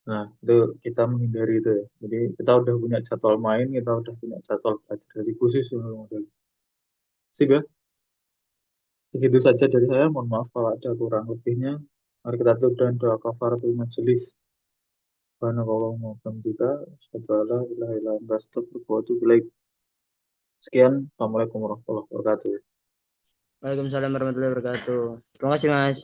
Nah, itu kita menghindari itu ya. Jadi kita udah punya jadwal main, kita udah punya jadwal belajar. Jadi khusus ya, model. Sip ya, segitu saja dari saya. Mohon maaf kalau ada kurang lebihnya. Mari kita tutup dan doa kafaratul majelis. Subhanallah wa bihamdika, asyhadu an la ilaha illa anta, astaghfiruka wa atubu ilaik. Sekian, Assalamualaikum warahmatullahi wabarakatuh. Waalaikumsalam warahmatullahi wabarakatuh. Terima kasih Mas.